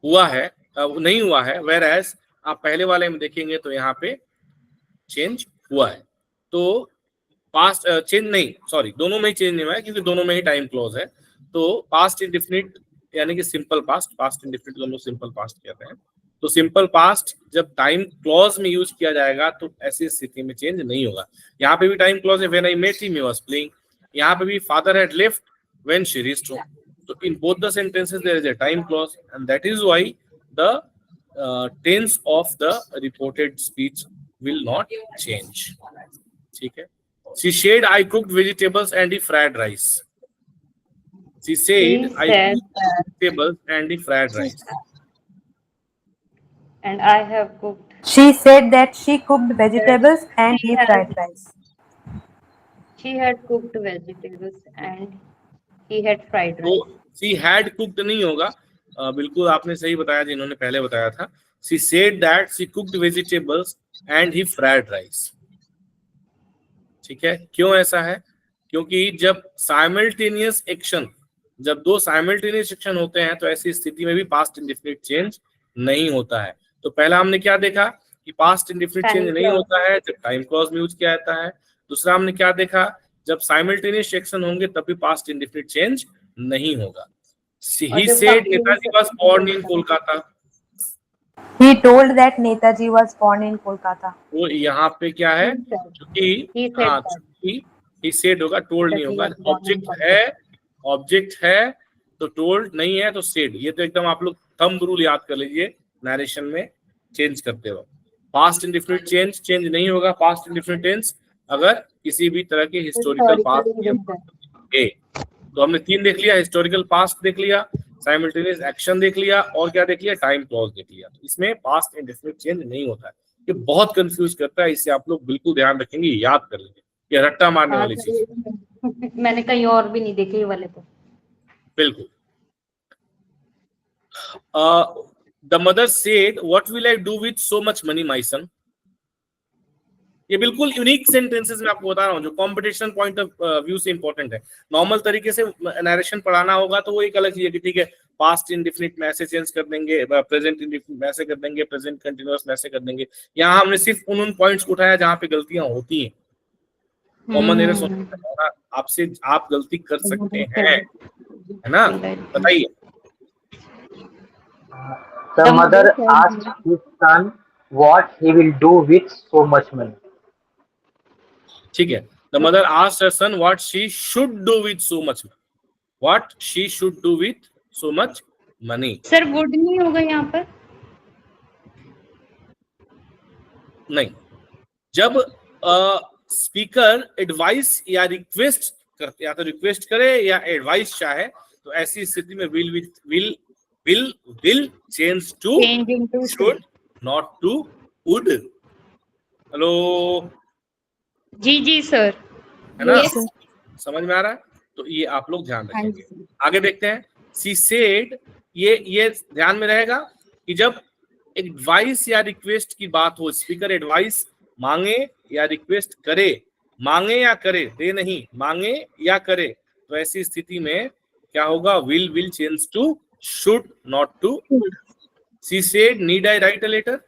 हुआ है, नहीं हुआ है, वेयर एज आप पहले वाले में देखेंगे तो यहाँ पे चेंज हुआ है. तो पास्ट चेंज नहीं, सॉरी, दोनों में ही चेंज नहीं हुआ है क्योंकि दोनों में ही टाइम क्लॉज है. तो पास्ट इंडेफिनिट यानी कि सिंपल पास्ट, पास्ट इंडेफिनिट को हम लोग सिंपल पास्ट कहते हैं. तो सिंपल पास्ट जब टाइम क्लॉज में यूज किया जाएगा तो ऐसी स्थिति में चेंज नहीं होगा. यहाँ पे भी टाइम क्लॉज है, when I met him he was playing. यहाँ पे भी father had left when she reached home. So in both the sentences there is a time clause, and that is why the tense of the reported speech will not change. ठीक है. She said I cooked vegetables and he fried rice. She said I cooked vegetables and he fried rice.
and I have cooked.
She said that she cooked vegetables and he fried rice.
She had cooked vegetables and he had fried rice.
तो she had cooked नहीं होगा. बिल्कुल आपने सही बताया जिन्होंने पहले बताया था. She said that she cooked vegetables and he fried rice. ठीक है, क्यों ऐसा है? क्योंकि जब साइमल्टेनियस एक्शन, जब दो साइमल्टेनियस एक्शन होते हैं तो ऐसी स्थिति में भी पास्ट इंडेफिनिट चेंज नहीं होता है. तो पहला हमने क्या देखा कि पास्ट इंडेफिनिट चेंज नहीं होता है जब टाइम क्लॉज में यूज किया जाता है. दूसरा हमने क्या देखा, जब साइमल्टेनियस एक्शन होंगे तब भी पास्ट इंडेफिनिट चेंज नहीं होगा. He said Netaji was born in Kolkata.
He told that Netaji was born in Kolkata.
वो यहाँ पे क्या है, क्योंकि he said होगा, told नहीं होगा. ऑब्जेक्ट है तो told नहीं है तो said. ये तो एकदम आप लोग थंब रूल याद कर लीजिए नरेशन में चेंज करते हो. पास्ट इंडेफिनिट चेंज नहीं होगा. पास्ट इंडेफिनिट टेंस अगर किसी भी तरह के हिस्टोरिकल पास्ट तो हमने तीन देख लिया, हिस्टोरिकल पास्ट देख लिया, साइमल्टेनियस एक्शन देख लिया और क्या देख लिया, टाइम क्लॉज देख लिया. इसमें पास्ट इंडेफिनिट चेंज नहीं होता है. ये बहुत कंफ्यूज करता है, इससे आप लोग बिल्कुल ध्यान रखेंगे, याद कर लेंगे. ये रट्टा मारने वाली चीज.
मैंने कहीं और भी नहीं देखे ये वाले तो.
बिल्कुल. The mother said what will I do with so much money my son. ये बिल्कुल यूनिक सेंटेंसेस में आपको बता रहा हूँ जो कंपटीशन पॉइंट ऑफ व्यू से इंपॉर्टेंट है. नॉर्मल तरीके से नरेशन पढ़ाना होगा तो वो एक अलग चीज है कि ठीक है पास्ट इंडेफिनिट में ऐसे चेंज कर देंगे, प्रेजेंट इंडेफिनिट में ऐसे कर देंगे, प्रेजेंट कंटीन्यूअस में ऐसे कर देंगे. यहाँ हमने सिर्फ उन पॉइंट्स को उठाया जहाँ पे गलतियां होती हैं. कॉमन एरर्स होते हैं, आपसे आप गलती कर सकते हैं, है ना. बताइए.
The mother asked his son what he will do with so much money.
ठीक है. The mother asked her son what she should do with so much money. What she should do with so much money.
Sir would नहीं होगा यहाँ पर.
नहीं, जब speaker advice या request करते, या तो रिक्वेस्ट करे या एडवाइस चाहे, तो ऐसी स्थिति में will change to
Changing to
should, not to would. Hello,
जी सर।
है ना?
Yes.
समझ में आ रहा है? तो ये आप लोग ध्यान
हाँ
रखेंगे।
जी।
आगे देखते हैं। She said, ये ध्यान में रहेगा कि जब एडवाइस या रिक्वेस्ट की बात हो, स्पीकर एडवाइस मांगे या रिक्वेस्ट करे, मांगे या करे, दे नहीं, मांगे या करे, तो ऐसी स्थिति में क्या होगा? will change to should, not to. She said, need I write a letter?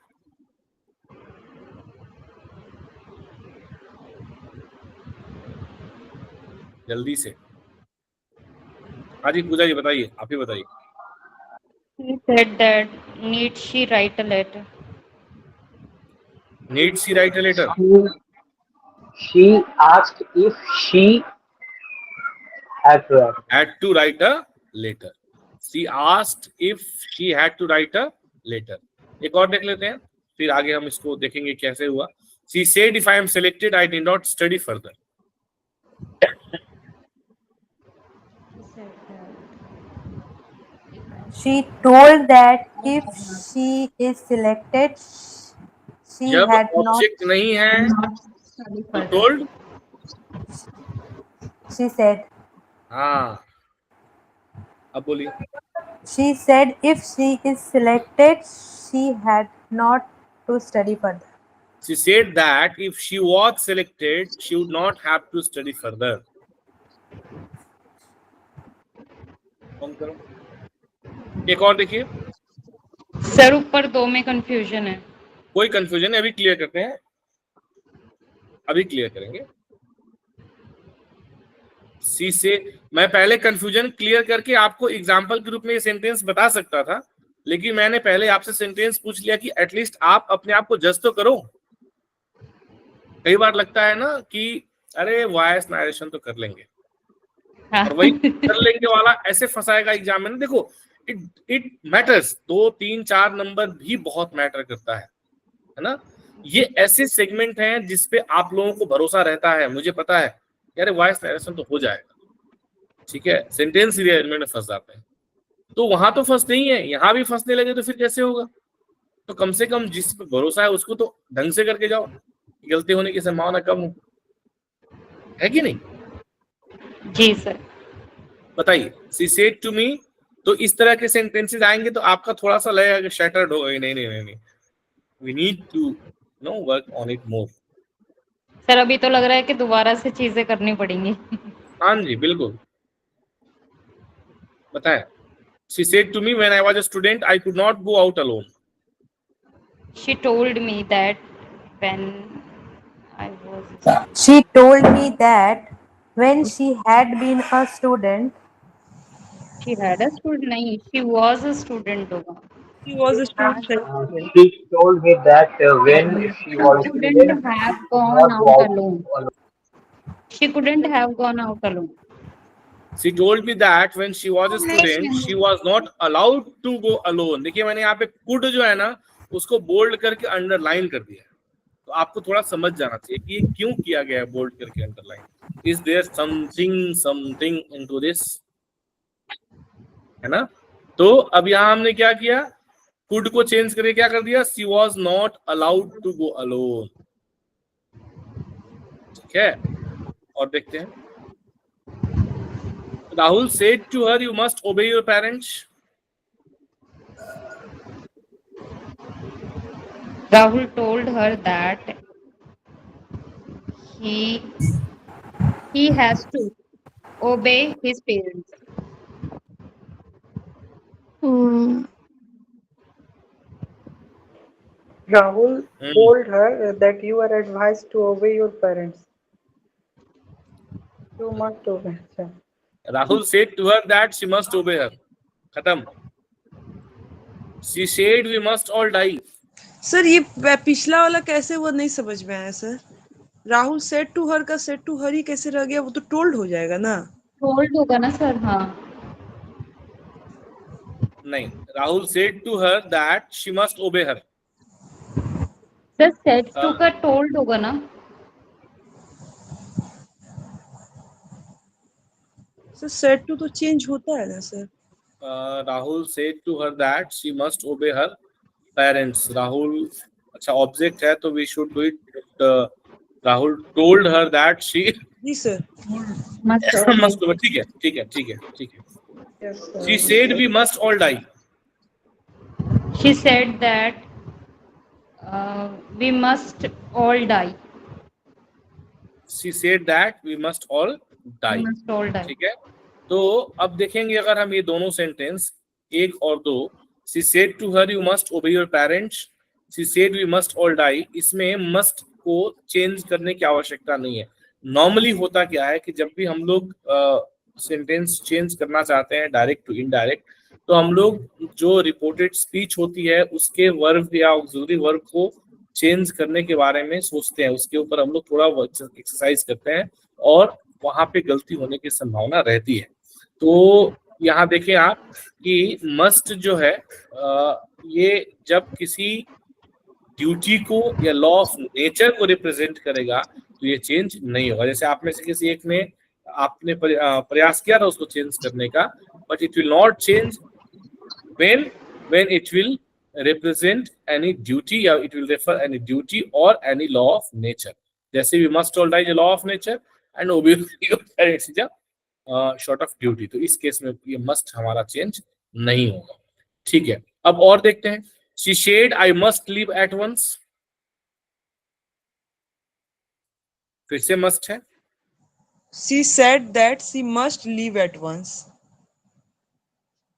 जल्दी से। हाँ जी पूजा जी बताइए, आप ही बताइए।
He said that need she write a letter?
Need she write a letter?
She asked if she had to write.
Had to write a letter. She asked if she had to write a letter. एक और देख लेते हैं, फिर आगे हम इसको देखेंगे कैसे हुआ। She said, if I am selected, I need not study further.
She told that if she is selected, she
जब
had not.
ऑब्जेक्ट नहीं है तो told,
She said.
हाँ, अब बोलिए।
She said if she is selected, she had not to study further.
She said that if she was selected, she would not have to study further. कौन करो? एक और देखिए।
सर ऊपर 2 में कंफ्यूजन है।
कोई कंफ्यूजन है, अभी क्लियर करते हैं, अभी क्लियर करेंगे। सी से मैं पहले कंफ्यूजन क्लियर करके आपको एग्जांपल के रूप में ये सेंटेंस बता सकता था, लेकिन मैंने पहले आपसे सेंटेंस पूछ लिया कि एटलीस्ट आप अपने आप को जज तो करो। कई बार लगता है ना कि अरे वॉइस नरेशन तो कर लेंगे, और वही कर लेंगे वाला ऐसे फंसाएगा एग्जाम में। देखो इट मैटर्स, 2, 3, 4 नंबर भी बहुत मैटर करता है ना। ये ऐसे सेगमेंट हैं जिसपे आप लोगों को भरोसा रहता है, मुझे पता है यार वॉइस नरेशन तो हो जाएगा, ठीक है, सेंटेंस रिअरेंजमेंट में फंस जाते हैं। तो वहां तो फंस नहीं है, यहाँ भी फंसने लगे तो फिर कैसे होगा? तो कम से कम जिस पे भरोसा है उसको तो ढंग से करके जाओ, गलती होने की संभावना कम हो, है कि नहीं?
जी सर।
बताइए। सी सेड टू मी, तो इस तरह के सेंटेंसेस आएंगे तो आपका थोड़ा सा लगेगा शैटर्ड होगा, नहीं, we need to work on it more.
Sir अभी तो लग रहा है कि दोबारा से चीजें करनी पड़ेंगी।
हाँ जी बिल्कुल, बताएं। She said to me when I was a student, I could not go out alone.
She told me that when I was
She told me that when she had been a student,
she had a student, नहीं, she was a student होगा।
She was a student.
She told me that when she was a student,
Couldn't have
she
gone
could not go
out
out
alone.
alone.
She couldn't have gone out alone.
She told me that when she was a student, she was not allowed to go alone. देखिए मैंने यहाँ पे could जो है ना उसको bold करके underline कर दिया है, तो आपको थोड़ा समझ जाना चाहिए कि ये क्यों किया गया है बोल्ड करके underline. Is there something into this? है ना? तो अब यहाँ हमने क्या किया, could को चेंज करके क्या कर दिया, she was not allowed to go alone। ठीक है, और देखते हैं। Rahul said to her, you must obey your parents.
Rahul told her that he has to obey his parents.
Rahul told her that you are advised to obey your parents. You must obey. अच्छा।
Rahul said to her that she must obey her. खत्म। She said we must all die.
Sir ये पिछला वाला कैसे वो नहीं समझ में आया sir. Rahul said to her का सेड टू हर ही कैसे रह गया, वो तो टोल्ड हो जाएगा ना।
टोल्ड होगा ना सर। हाँ
नहीं, Rahul said to her that she must obey her.
Sir said to का टोल्ड होगा ना?
सर सेट टू तो चेंज होता है ना sir?
Rahul said to her that she must obey her parents. Rahul, अच्छा ऑब्जेक्ट है तो we should do it. Rahul told her that she
जी सर।
must obey. ठीक है ठीक है ठीक है ठीक है.
Yes, sir.
She said we must all die.
She said that we must all die.
She said that we must all die.
We must all die.
ठीक है. तो अब देखेंगे अगर हम ये दोनों सेंटेंस एक और दो, she said to her you must obey your parents, she said we must all die, इसमें must को चेंज करने की आवश्यकता नहीं है. नॉर्मली होता क्या है कि जब भी हम लोग सेंटेंस चेंज करना चाहते हैं डायरेक्ट टू इनडायरेक्ट, तो हम लोग जो रिपोर्टेड स्पीच होती है उसके वर्ब या ऑक्सिलरी वर्ब को चेंज करने के बारे में सोचते हैं, उसके ऊपर हम लोग थोड़ा एक्सरसाइज करते हैं और वहां पे गलती होने की संभावना रहती है. तो यहाँ देखें आप कि मस्ट जो है ये जब किसी ड्यूटी को या लॉ ऑफ नेचर को रिप्रेजेंट करेगा तो ये चेंज नहीं होगा. जैसे आप में से किसी एक ने आपने प्रयास किया था उसको चेंज करने का, but it will not change when it will represent any duty या it will refer any duty or any law of nature. जैसे we must all die is a law of nature and obviously it's a short of duty. तो इस case में ये must हमारा change नहीं होगा. ठीक है, अब और देखते हैं. She said I must leave at once. फिर से must है.
She said that she must leave at once.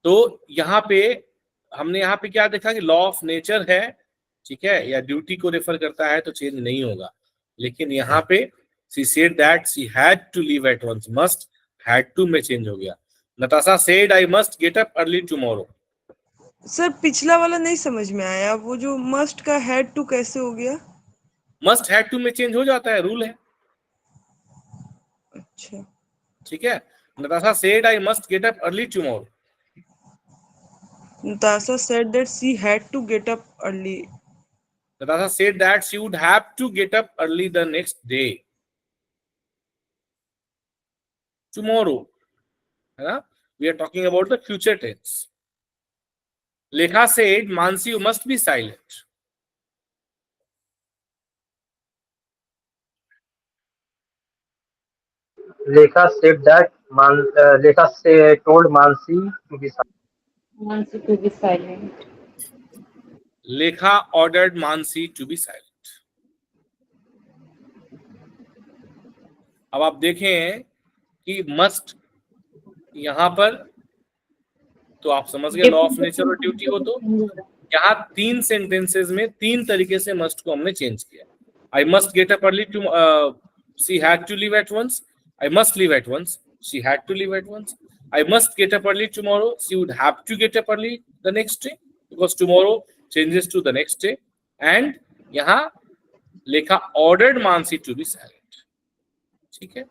तो यहाँ पे हमने यहाँ पे क्या देखा कि लॉ ऑफ नेचर है, ठीक है, या ड्यूटी को रेफर करता है तो चेंज नहीं होगा. लेकिन यहाँ पे she said that she had to leave at once, must had to में चेंज हो गया. Natasha said I must get up early tomorrow.
Sir पिछला वाला नहीं समझ में आया, वो जो मस्ट का हैड टू कैसे हो गया?
मस्ट हैड टू में चेंज हो जाता है, रूल है.
अच्छा
ठीक है. Natasha said I must get up early tomorrow.
Natasha said that she had to get up early.
Natasha said that she would have to get up early the next day. Tomorrow. है ना? We are talking about the future tense. Lekha said, Mansi, you must be silent.
Lekha said that told Mansi to be silent.
Mansi to be silent.
Lekha ordered Mansi to be silent. अब आप देखें कि must यहाँ पर तो आप समझ गए लॉ ऑफ नेचर और ड्यूटी हो. तो यहाँ तीन सेंटेंसेस में तीन तरीके से मस्ट को हमने चेंज किया. I must get up early to she had to leave at once. I must leave at once. She had to leave at once. I must get up early tomorrow. She would have to get up early the next day because tomorrow changes to the next day. And यहाँ लेखा ordered Mansi to be silent. ठीक है.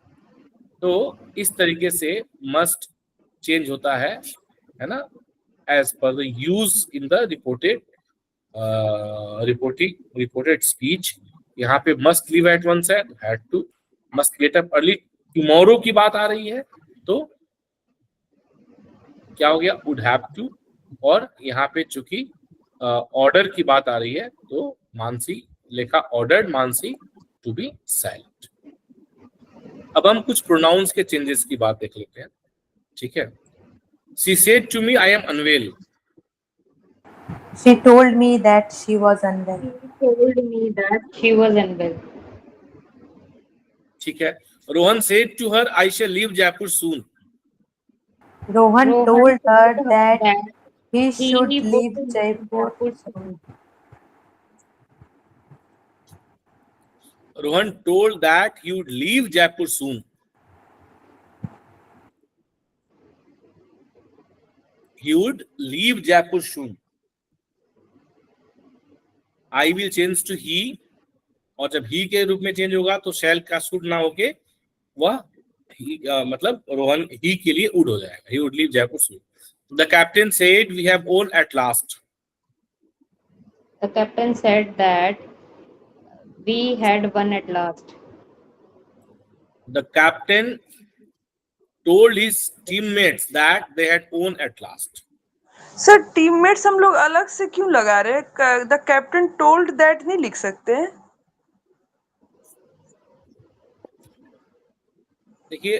तो इस तरीके से must change होता है ना, as per the use in the reported speech. यहाँ पे must leave at once है, had to. Must get up early tomorrow की बात आ रही है तो क्या हो गया, would have to. और यहाँ पे चूंकि ऑर्डर की बात आ रही है तो Mansi Lekha ordered Mansi to be silent. अब हम कुछ प्रोनाउंस के चेंजेस की बात देख लेते हैं. ठीक है. She said to me I am unwell.
She told me that she was unwell.
She told me that she was unwell.
ठीक है. Rohan said to her I shall leave Jaipur soon.
Rohan told her that he should
would
leave Jaipur soon.
Rohan told that he would leave Jaipur soon. He would leave Jaipur soon. I will change to he. और जब he के रूप में change होगा तो shall का should ना होके वह मतलब रोहन ही के लिए would हो जाएगा. He would leave Jaipur soon. The captain said we have won at last.
The captain said that We had won at last.
The captain told his teammates that they had won at last.
Sir teammates हम लोग अलग से क्यों लगा रहे हैं? The captain told that नहीं लिख सकते हैं?
देखिए,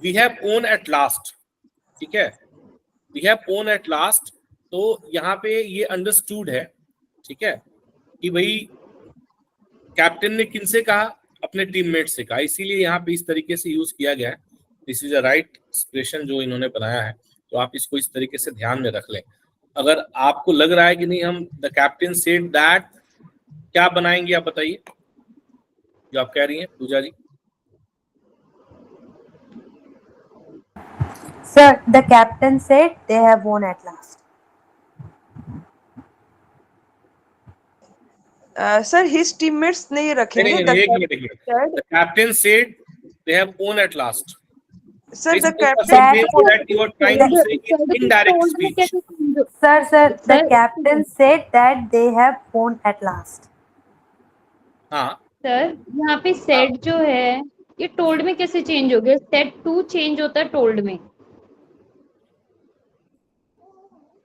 we have won at last, ठीक है, we have won at last, तो यहाँ पे ये अंडरस्टूड है, ठीक है, कि भाई कैप्टन ने किनसे कहा, अपने टीममेट से कहा, इसीलिए यहाँ पे इस तरीके से यूज किया गया है. This is a right expression जो इन्होंने बनाया है, तो आप इसको इस तरीके से ध्यान में रख लें. अगर आपको लग रहा है कि नहीं हम द कैप्टन सेड दैट, क्या बनाएंगे आप बताइए, जो आप कह रही हैं पूजा जी.
Sir, the captain said they have won at last.
Sir his teammates नहीं रखेंगे.
एक minute. The captain said they have won at last.
Sir the
That you are trying to say in indirect speech.
Sir, the captain said that they have won at last.
हाँ,
sir यहाँ पे said जो है ये told में कैसे change हो गया? सेड टू चेंज होता है टोल्ड में.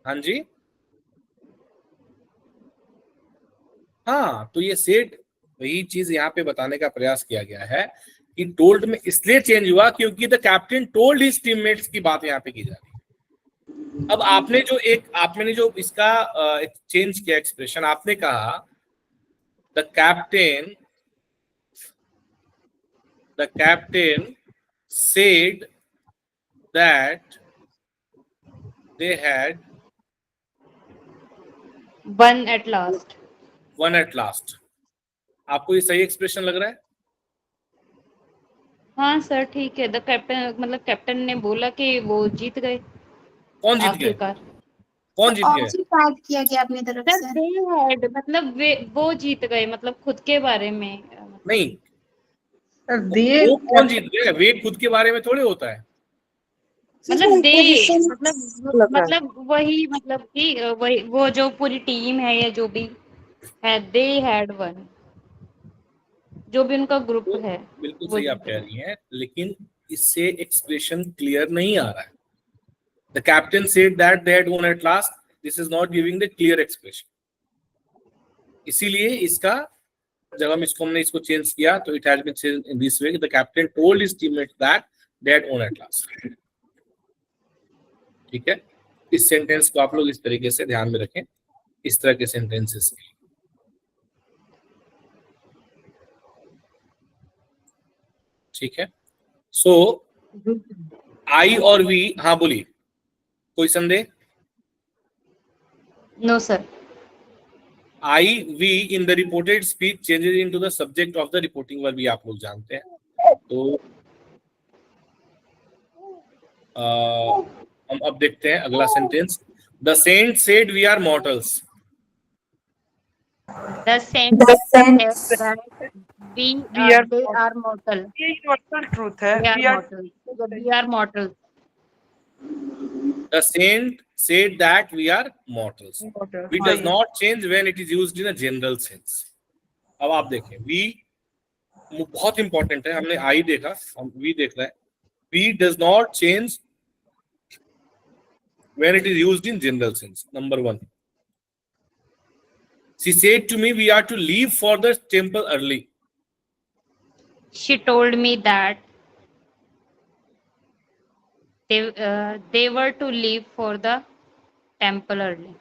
हाँ जी, हाँ, तो ये सेड वही चीज यहाँ पे बताने का प्रयास किया गया है कि टोल्ड में इसलिए चेंज हुआ क्योंकि the captain told his teammates की बात यहाँ पे की जा रही है. अब आपने जो इसका चेंज किया एक्सप्रेशन, आपने कहा the captain said that they had
one at last.
One at last. आपको ये सही एक्सप्रेशन लग रहा है?
हाँ सर ठीक है. द कैप्टन मतलब कैप्टन ने बोला कि वो जीत गए.
कौन जीत गए?
आखिरकार
कौन जीत
और
गए?
सिर्फ ऐड किया गया अपनी तरफ
सर
से.
दे हैड मतलब वो जीत गए मतलब खुद के बारे में.
नहीं,
दिए
वो कौन जीत गए? वे खुद के बारे में थोड़े होता है.
मतलब दे मतलब वही मतलब कि वही वो जो पूरी टीम है या जो भी है, दे हैड वन, जो भी उनका ग्रुप है.
बिल्कुल
वो
सही आप
जीत
कह
गए.
रही हैं, लेकिन इससे एक्सप्रेशन क्लियर नहीं आ रहा है. The captain said that they had won at last. This is not giving the clear expression. इसीलिए इसका जब हमने इसको चेंज किया तो it has been changed in this way. The captain told his teammate that they had won at last. ठीक है, इस सेंटेंस को आप लोग इस तरीके से ध्यान में रखें, इस तरह के सेंटेंसेस के. ठीक है, सो आई और वी. हाँ बोलिए, कोई संदेह?
No sir.
I, we in the reported speech changes into the subject of the reporting verb, भी आप लोग जानते हैं. तो हम अब देखते हैं अगला sentence. The saint said we are mortals.
The saint said that they are mortal.
ये यूनिवर्सल ट्रूथ है.
We are mortal. We are mortal.
The saint said that we are mortals. We does not change when it is used in a general sense. अब आप देखें, we बहुत important है. हमने I देखा, हम we देख रहे हैं. We does not change when it is used in general sense. Number one. She said to me we are to leave for the temple early.
She told me that they were to leave for the temple early.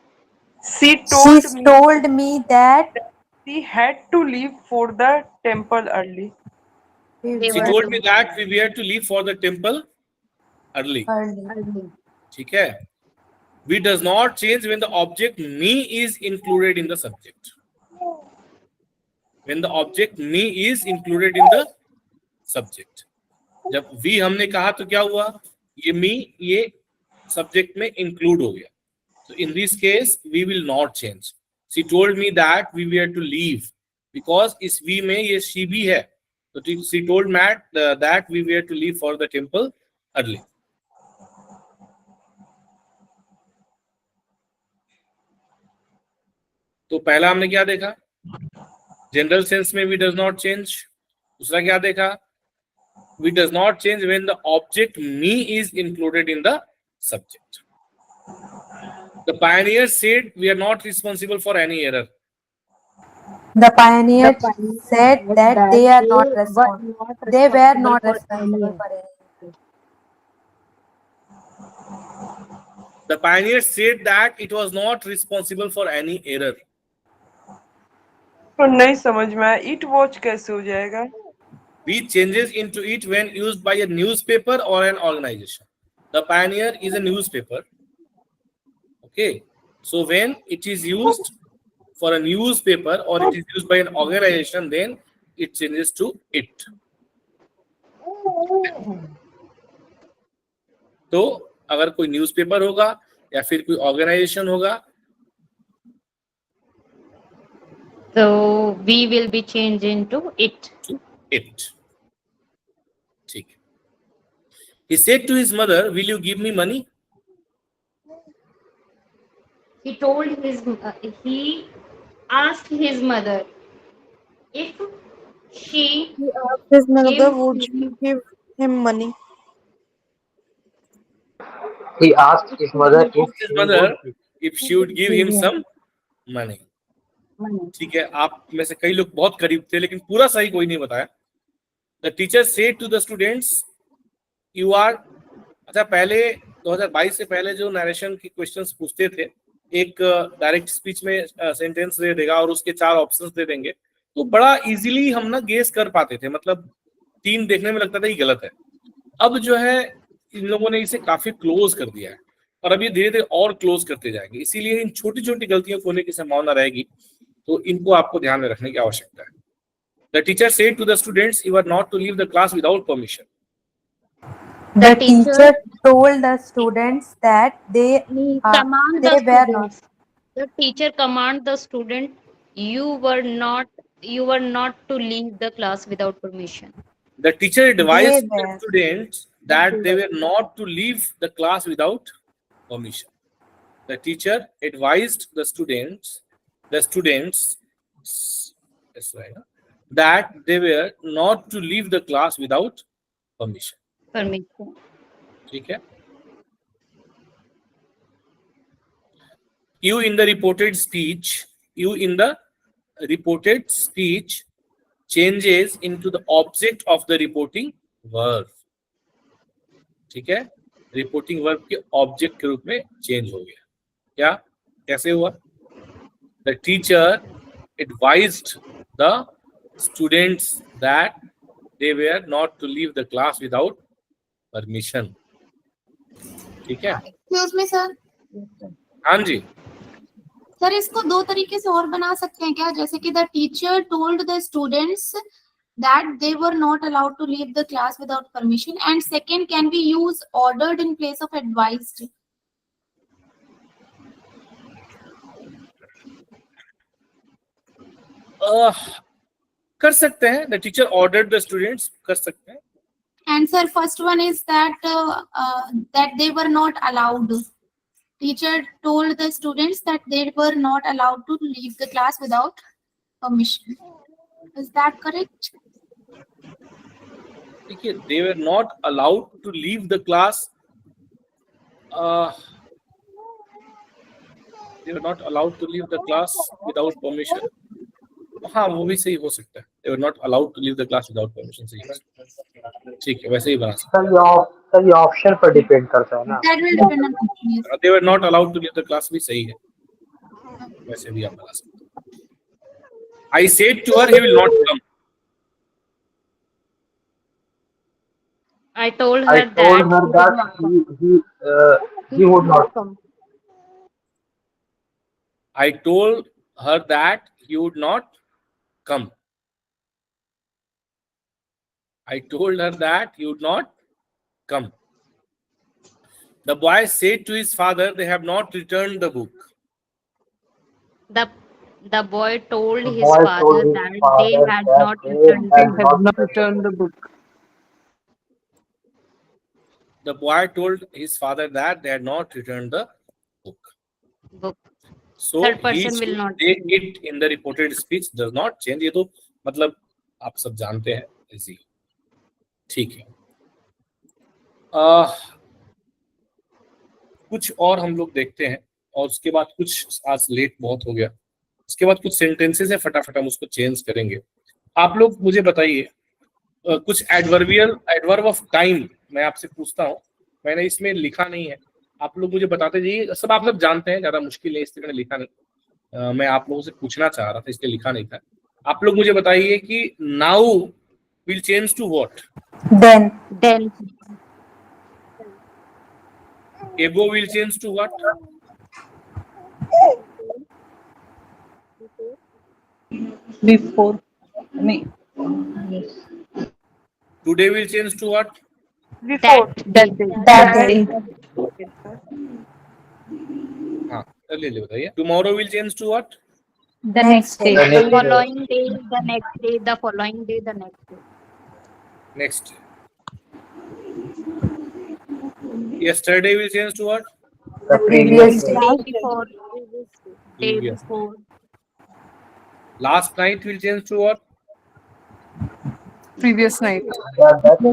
She
She told me that
she had to leave for the temple early.
She told me that we were to leave for the temple early.
early.
ठीक है. We does not change when the object me is included in the subject. When the object me is included in the subject. जब we हमने कहा तो क्या हुआ? ये me ये subject में include हो गया. So in this case we will not change. She told me that we were to leave because इस we में ये she भी है. So she told Matt that we were to leave for the temple early. तो पहला हमने क्या देखा, जनरल सेंस में वी डज नॉट चेंज। दूसरा क्या देखा, we does not change when the object me is included in the subject. The pioneer said we are not responsible for any error.
The pioneer said that they are not responsible. They were not responsible for anything.
The pioneer said that it was not responsible for any error.
तो नहीं समझ में आया, it watch कैसे हो जाएगा?
We changes into it when used by a newspaper or an organization. The pioneer is a newspaper. Okay, so when it is used for a newspaper or it is used by an organization, then it changes to it. तो अगर कोई newspaper होगा या फिर कोई organisation होगा,
So we will be changed into it.
to it. ठीक है. He said to his mother, "Will you give me money?"
He told he asked his mother if she
His mother
gave
would give him money.
He asked his mother
if she would give him some money. ठीक है, आप में से कई लोग बहुत करीब थे लेकिन पूरा सही कोई नहीं बताया। The teacher said to the students, "You are..." अच्छा, पहले 2022 से पहले जो नरेशन की क्वेश्चंस पूछते थे, एक डायरेक्ट स्पीच में सेंटेंस दे देगा और उसके 4 ऑप्शंस दे देंगे, तो बड़ा इजीली हम ना गेस कर पाते थे, मतलब 3 देखने में लगता था ये गलत है। अब जो है इन लोगों ने इसे काफी क्लोज कर दिया है और अब ये धीरे धीरे और क्लोज करते जाएंगे, इसीलिए इन छोटी छोटी गलतियों को होने की संभावना रहेगी, तो इनको आपको ध्यान में रखने की आवश्यकता है। The teacher said to the students, "You are not to leave the class without permission."
The teacher told the students that they were not.
The teacher command the student, you were not to leave the class without permission.
The teacher advised the students that they were not to leave the class without permission. The teacher advised the students that's right, that they were not to leave the class without permission. ठीक है. You in the reported speech changes into the object of the reporting verb. ठीक है, reporting verb के object के रूप में change हो गया। क्या, कैसे हुआ? The teacher advised the students that they were not to leave the class without permission. ठीक है,
एक्सक्यूज मी सर।
हाँ जी,
सर इसको 2 तरीके से और बना सकते हैं क्या? जैसे कि the teacher told the students that they were not allowed to leave the class without permission, and second, can we use ordered in place of advised?
कर सकते हैं, the teacher ordered the students, कर सकते हैं।
And sir, first one is that that they were not allowed. Teacher told the students that they were not allowed to leave the class without permission. Is that correct?
देखिए, they were not allowed to leave the class. They were not allowed to leave the class without permission. हाँ, वो भी सही हो सकता है। They were not allowed to leave the class without permission, सही है। ठीक है, वैसे ही बना सकते
सर ये ऑप्शन पर डिपेंड करता है ना।
That will depend on option. Yes.
हैं। They were not allowed to leave the class भी सही है, वैसे भी आप बना सकते हैं। I said to her, he will not come.
I told her that
he would not come.
I told her that he would not come. I told her that he would not come. The boy said to his father, they have not returned the book.
the boy told his father that they had not returned
the book.
The boy told his father that they had not returned the book. So
Third
he
person will
should
not.
take it in the reported speech does not change. ये तो मतलब आप सब जानते हैं easy, ठीक है। कुछ और हम लोग देखते हैं और उसके बाद कुछ, आज लेट बहुत हो गया, उसके बाद कुछ सेंटेंसेस है, फटाफट हम उसको चेंज करेंगे। आप लोग मुझे बताइए कुछ एडवर्ब ऑफ टाइम मैं आपसे पूछता हूँ, मैंने इसमें लिखा नहीं है, आप लोग मुझे बताते जाइए। सब आप लोग जानते हैं, ज्यादा मुश्किल है इसलिए मैंने लिखा नहीं। मैं आप लोगों से पूछना चाह रहा था इसलिए लिखा नहीं था। आप लोग मुझे बताइए कि now will change to what?
Then.
Then.
Ago will change to what?
Before. नहीं.
Today will change to what?
Before.
That day.
That day.
हाँ ले बताइए। Tomorrow will change to what?
The next day.
The
The
next day.
following day, the next day, the following day, the next day.
Next. Yesterday will change to what?
The previous day.
Day before. Day
Previous.
before.
Last night will change to what?
Previous night.
That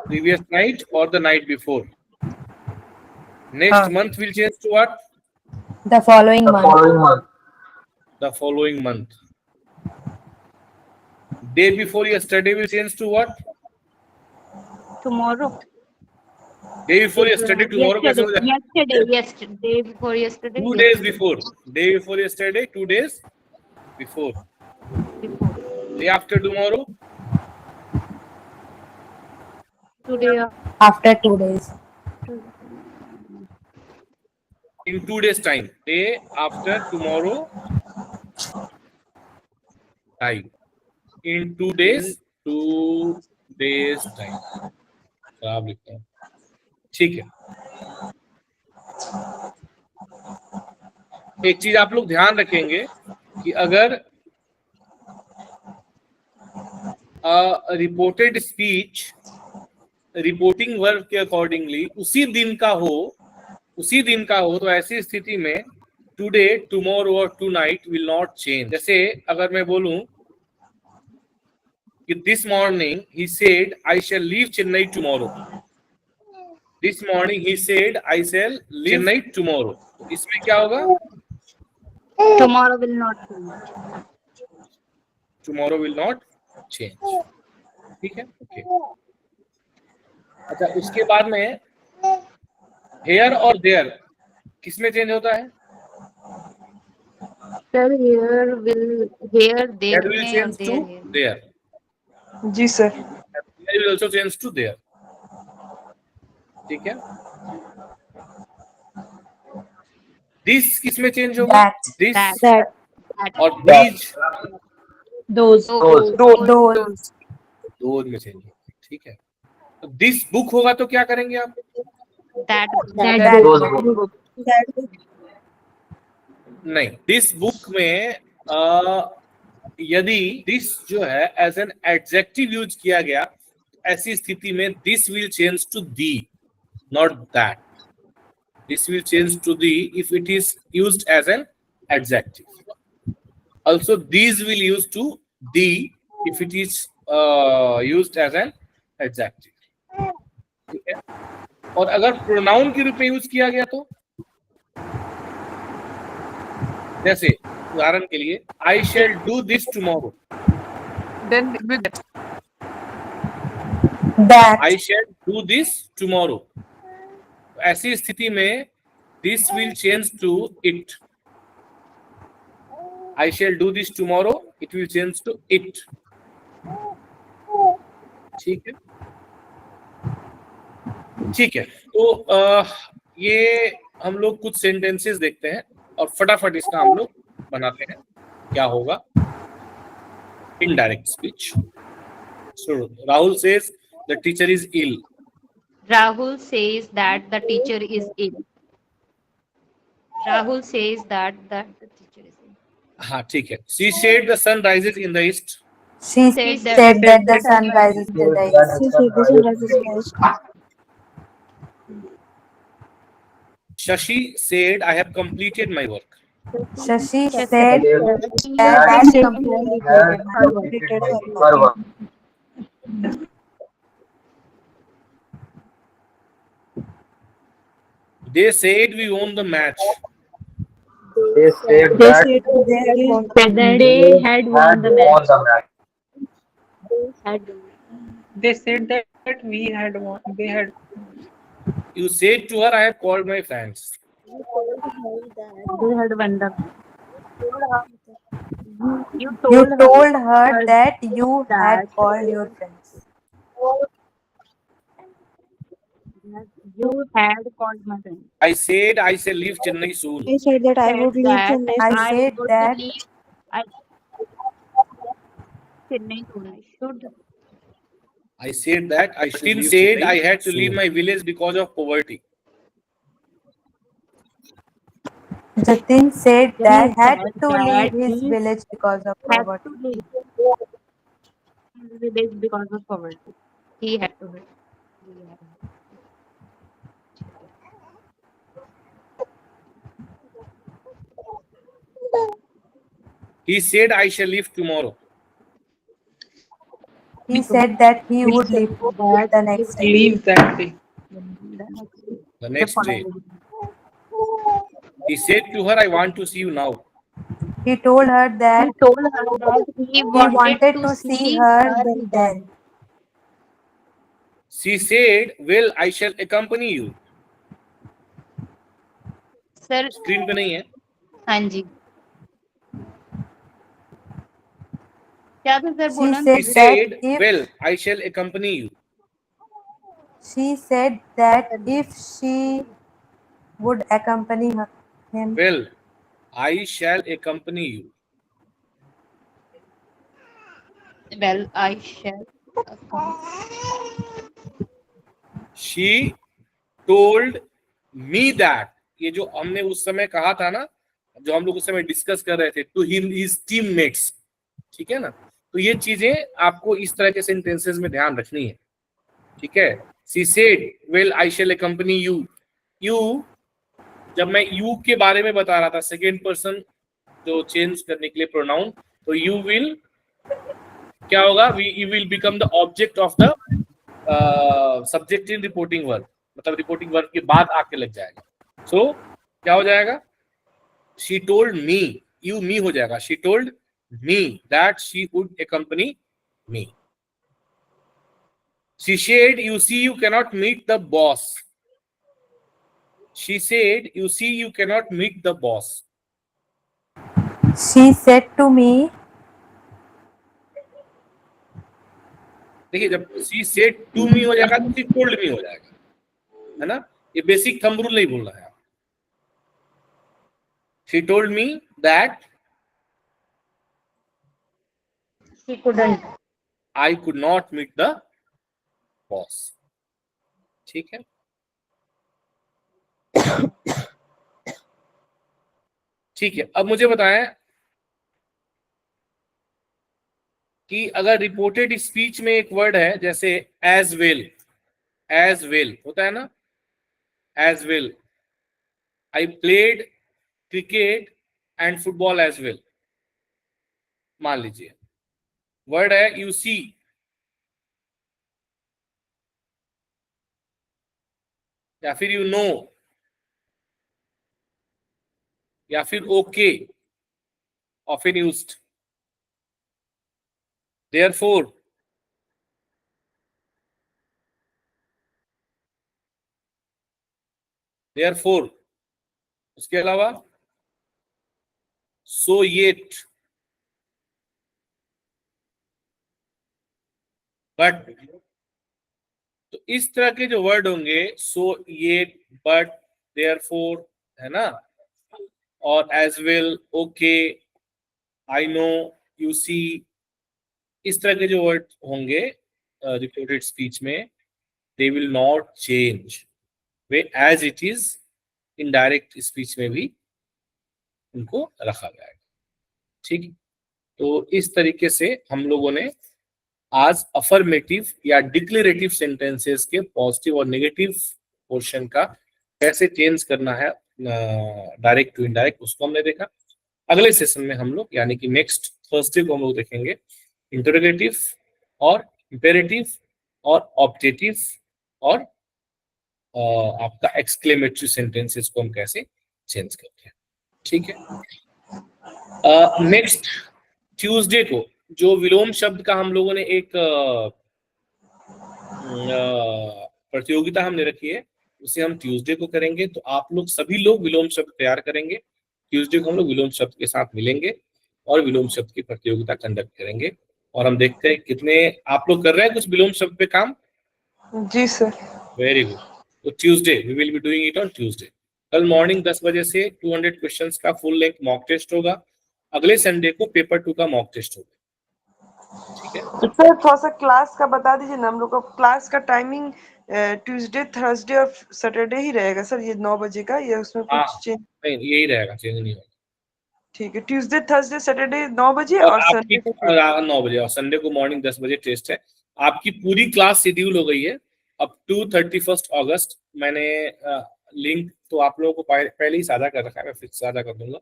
Previous night or the night before? Next month will change to what?
The following
the
month.
following month.
The following month. Day before yesterday will change to what?
Tomorrow.
Day before yesterday, tomorrow कैसे हो जाए?
Yesterday, day before yesterday.
2 days before. Day before yesterday, 2 days before.
Before.
Day after tomorrow,
Today.
After 2 days.
in 2 days time. Day after tomorrow, time. In 2 days, 2 days time. खराब लिखता हूँ, ठीक है। एक चीज आप लोग ध्यान रखेंगे कि अगर रिपोर्टेड स्पीच रिपोर्टिंग वर्ब के अकॉर्डिंगली उसी दिन का हो तो ऐसी स्थिति में टुडे, टुमारो और टुनाइट विल नॉट चेंज। जैसे अगर मैं बोलूं कि this morning he said I shall leave Chennai tomorrow, this morning he said I shall leave Chennai tomorrow, तो इसमें क्या होगा?
Tomorrow will not change.
Tomorrow will not change, ठीक है, ओके। अच्छा, उसके बाद में हेयर और देयर किसमें चेंज होता है?
Sir, here there
That will
में
change to
और
there.
जी sir.
There will also change to there. ठीक है। This किसमें चेंज होगा?
That.
This
that
और these
Those.
दो में चेंज होगा, ठीक है। तो दिस बुक होगा तो क्या करेंगे आप?
that
Those books.
नहीं, दिस बुक में यदि दिस जो है एज एन एडजेक्टिव यूज किया गया, ऐसी स्थिति में this will change to the, not that. This will change to the if it is used as an adjective. Also these will use to the if it is used as an adjective, ठीक है। और अगर pronoun के रूप में use किया गया तो जैसे उदाहरण के लिए I shall do this tomorrow,
Then with that.
That.
I shall do this tomorrow, ऐसी स्थिति में this will change to it. I shall do this tomorrow, it will change to it, ठीक है, ठीक है। तो ये हम लोग कुछ सेंटेंसेस देखते हैं और फटाफट इसका हम लोग बनाते हैं। क्या होगा? Indirect speech. So Rahul says the teacher is ill.
Rahul says that the teacher is ill. Rahul says that the teacher is ill.
हाँ, ठीक है। She said the sun rises in the east.
She said that the sun rises in the east.
Shashi said I have completed my work.
Shashi
Shashi
said
said
that
that
he
he
completed
had
her work.
completed her work.
They said we won the match.
They said
They
that
said they had won.
said that they had
had
won the
won
match.
the match.
They said that we had won. They had.
You said to her, I have called my fans.
They had won the match. You
You
told
told her
her
that you had
that
called your friends.
you had called my friend.
I said I shall leave Chennai soon.
I said that I
Said
would leave
that
Chennai
I
soon.
I
said
would
that
leave I Chennai soon. I should.
I said that I should leave said I had to leave my village because of poverty.
Jatin said
He
that had
said
to
that
leave his
he
village because of
had
poverty.
to leave his village because of poverty. He had to.
He said I shall leave tomorrow.
He said that he
He
would
said
leave
That
the
he
next
would
day.
leave that day.
The
the
next day.
following.
He said to her, I want to see you now.
He told her
He
that
told her that he
he
wanted
wanted
to
to see
see
her
her
then.
then.
She said, well, I shall accompany you.
Sir
screen पे नहीं है.
हाँ जी क्या था sir
She
बोला
He
said that
said,
if
well, I shall accompany you.
she said that if she would accompany him,
Well, I shall accompany you.
well I shall
She told me that. ये जो हमने उस समय कहा था ना, जो हम लोग उस समय डिस्कस कर रहे थे, to his teammates, ठीक है ना. तो ये चीजें आपको इस तरह के सेंटेंसेस में ध्यान रखनी है, ठीक है. She said, well, I shall accompany you. You, जब मैं you के बारे में बता रहा था, सेकेंड पर्सन जो चेंज करने के लिए प्रोनाउन, तो you will क्या होगा, you will become the object of the subject in reporting verb, मतलब रिपोर्टिंग वर्ब के बाद आके लग जाएगा. सो क्या हो जाएगा, शी टोल्ड मी, यू मी हो जाएगा. She told me that she would accompany me. She said, you see, you cannot meet the boss. She said, you see, you cannot meet the boss.
she said to me,
देखिए, जब she said to me हो जाएगा तो she told me हो जाएगा, है ना. ये बेसिक थंब रूल नहीं बोल रहा है. She told me that
she couldn't
I could not meet the boss. ठीक है. ठीक है, अब मुझे बताएं कि अगर रिपोर्टेड स्पीच में एक वर्ड है जैसे एज वेल होता है ना, as well, I played cricket and football as well. मान लीजिए वर्ड है यू सी, या फिर यू नो, या फिर ओके, ऑफन यूज्ड. Therefore, उसके अलावा so yet, but, तो इस तरह के जो वर्ड होंगे so yet, but, therefore, है ना, और as well, okay, I know, you see, इस तरह के जो वर्ड होंगे रिपोर्टेड स्पीच में, they will not change. Way as it is indirect speech में भी उनको रखा गया है. ठीक. तो इस तरीके से हम लोगों ने आज अफर्मेटिव या डिक्लेरेटिव सेंटेंसेस के पॉजिटिव और नेगेटिव पोर्शन का कैसे चेंज करना है डायरेक्ट टू इनडायरेक्ट, उसको हमने देखा। अगले सेशन में हम लोग यानी कि नेक्स्ट थर्सडे को हम लोग देखेंगे इंटरोगेटिव और इम्पेरेटिव और ऑब्जेक्टिव और आपका एक्सक्लेमेटरी सेंटेंसेस को हम कैसे चेंज करते हैं। ठीक है। नेक्स्ट ट्यूसडे को जो विलोम शब्द का हम लोगों ने एक प्रतियोगिता हमने रखी है, उसे हम ट्यूसडे को करेंगे। तो आप लोग सभी लोग विलोम शब्द तैयार करेंगे। ट्यूसडे को हम लोग विलोम शब्द के साथ मिलेंगे और विलोम शब्द की प्रतियोगिता कंडक्ट करेंगे, और हम देखते हैं कितने आप लोग कर रहे हैं कुछ विलोम शब्द पे काम।
जी सर।
Very good. तो Tuesday we will be doing it on Tuesday. कल मॉर्निंग 10 बजे से 200 क्वेश्चंस का फुल लेंथ मॉक टेस्ट होगा। अगले संडे को पेपर 2 का मॉक टेस्ट होगा। ठीक है
तो सर थोड़ा सा क्लास का बता दीजिए ना, हम लोग का क्लास का टाइमिंग ट्यूसडे, थर्सडे और सैटरडे ही रहेगा सर, ये 9 बजे का, या उसमें कुछ चेंज?
नहीं, यही रहेगा, चेंज नहीं होगा।
ठीक है, ट्यूसडे, थर्सडे, सैटरडे 9 बजे
और
और
आपकी
संडे को
9 बजे और संडे को मॉर्निंग 10 बजे टेस्ट है। आपकी पूरी क्लास शेड्यूल हो गई है अप टू 31 अगस्त। मैंने लिंक तो आप लोगों को पहले ही साझा कर रखा है, मैं फिर साझा कर दूंगा।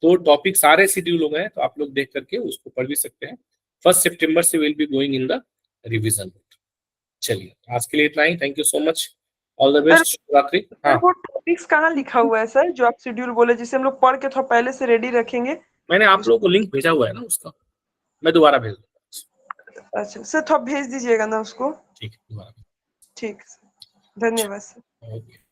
तो टॉपिक सारे शेड्यूल हो गए हैं, तो आप लोग देख करके उसको पढ़ भी सकते हैं। 1 सितंबर से will be going in the revision. चलिए आज के लिए इतना ही। Thank you so much, all the best, शुभ रात्रि। हाँ,
वो टॉपिक्स कहाँ लिखा हुआ है सर जो आप शेड्यूल बोले, जिसे हम लोग पढ़ के थोड़ा पहले से रेडी रखेंगे?
मैंने आप लोगों को लिंक भेजा हुआ है ना उसका, मैं दोबारा भेज दूंगा।
अच्छा सर, थोड़ा भेज दीजिएगा ना उसको।
ठीक है, दोबारा।
ठीक, धन्यवाद सर।
ओके।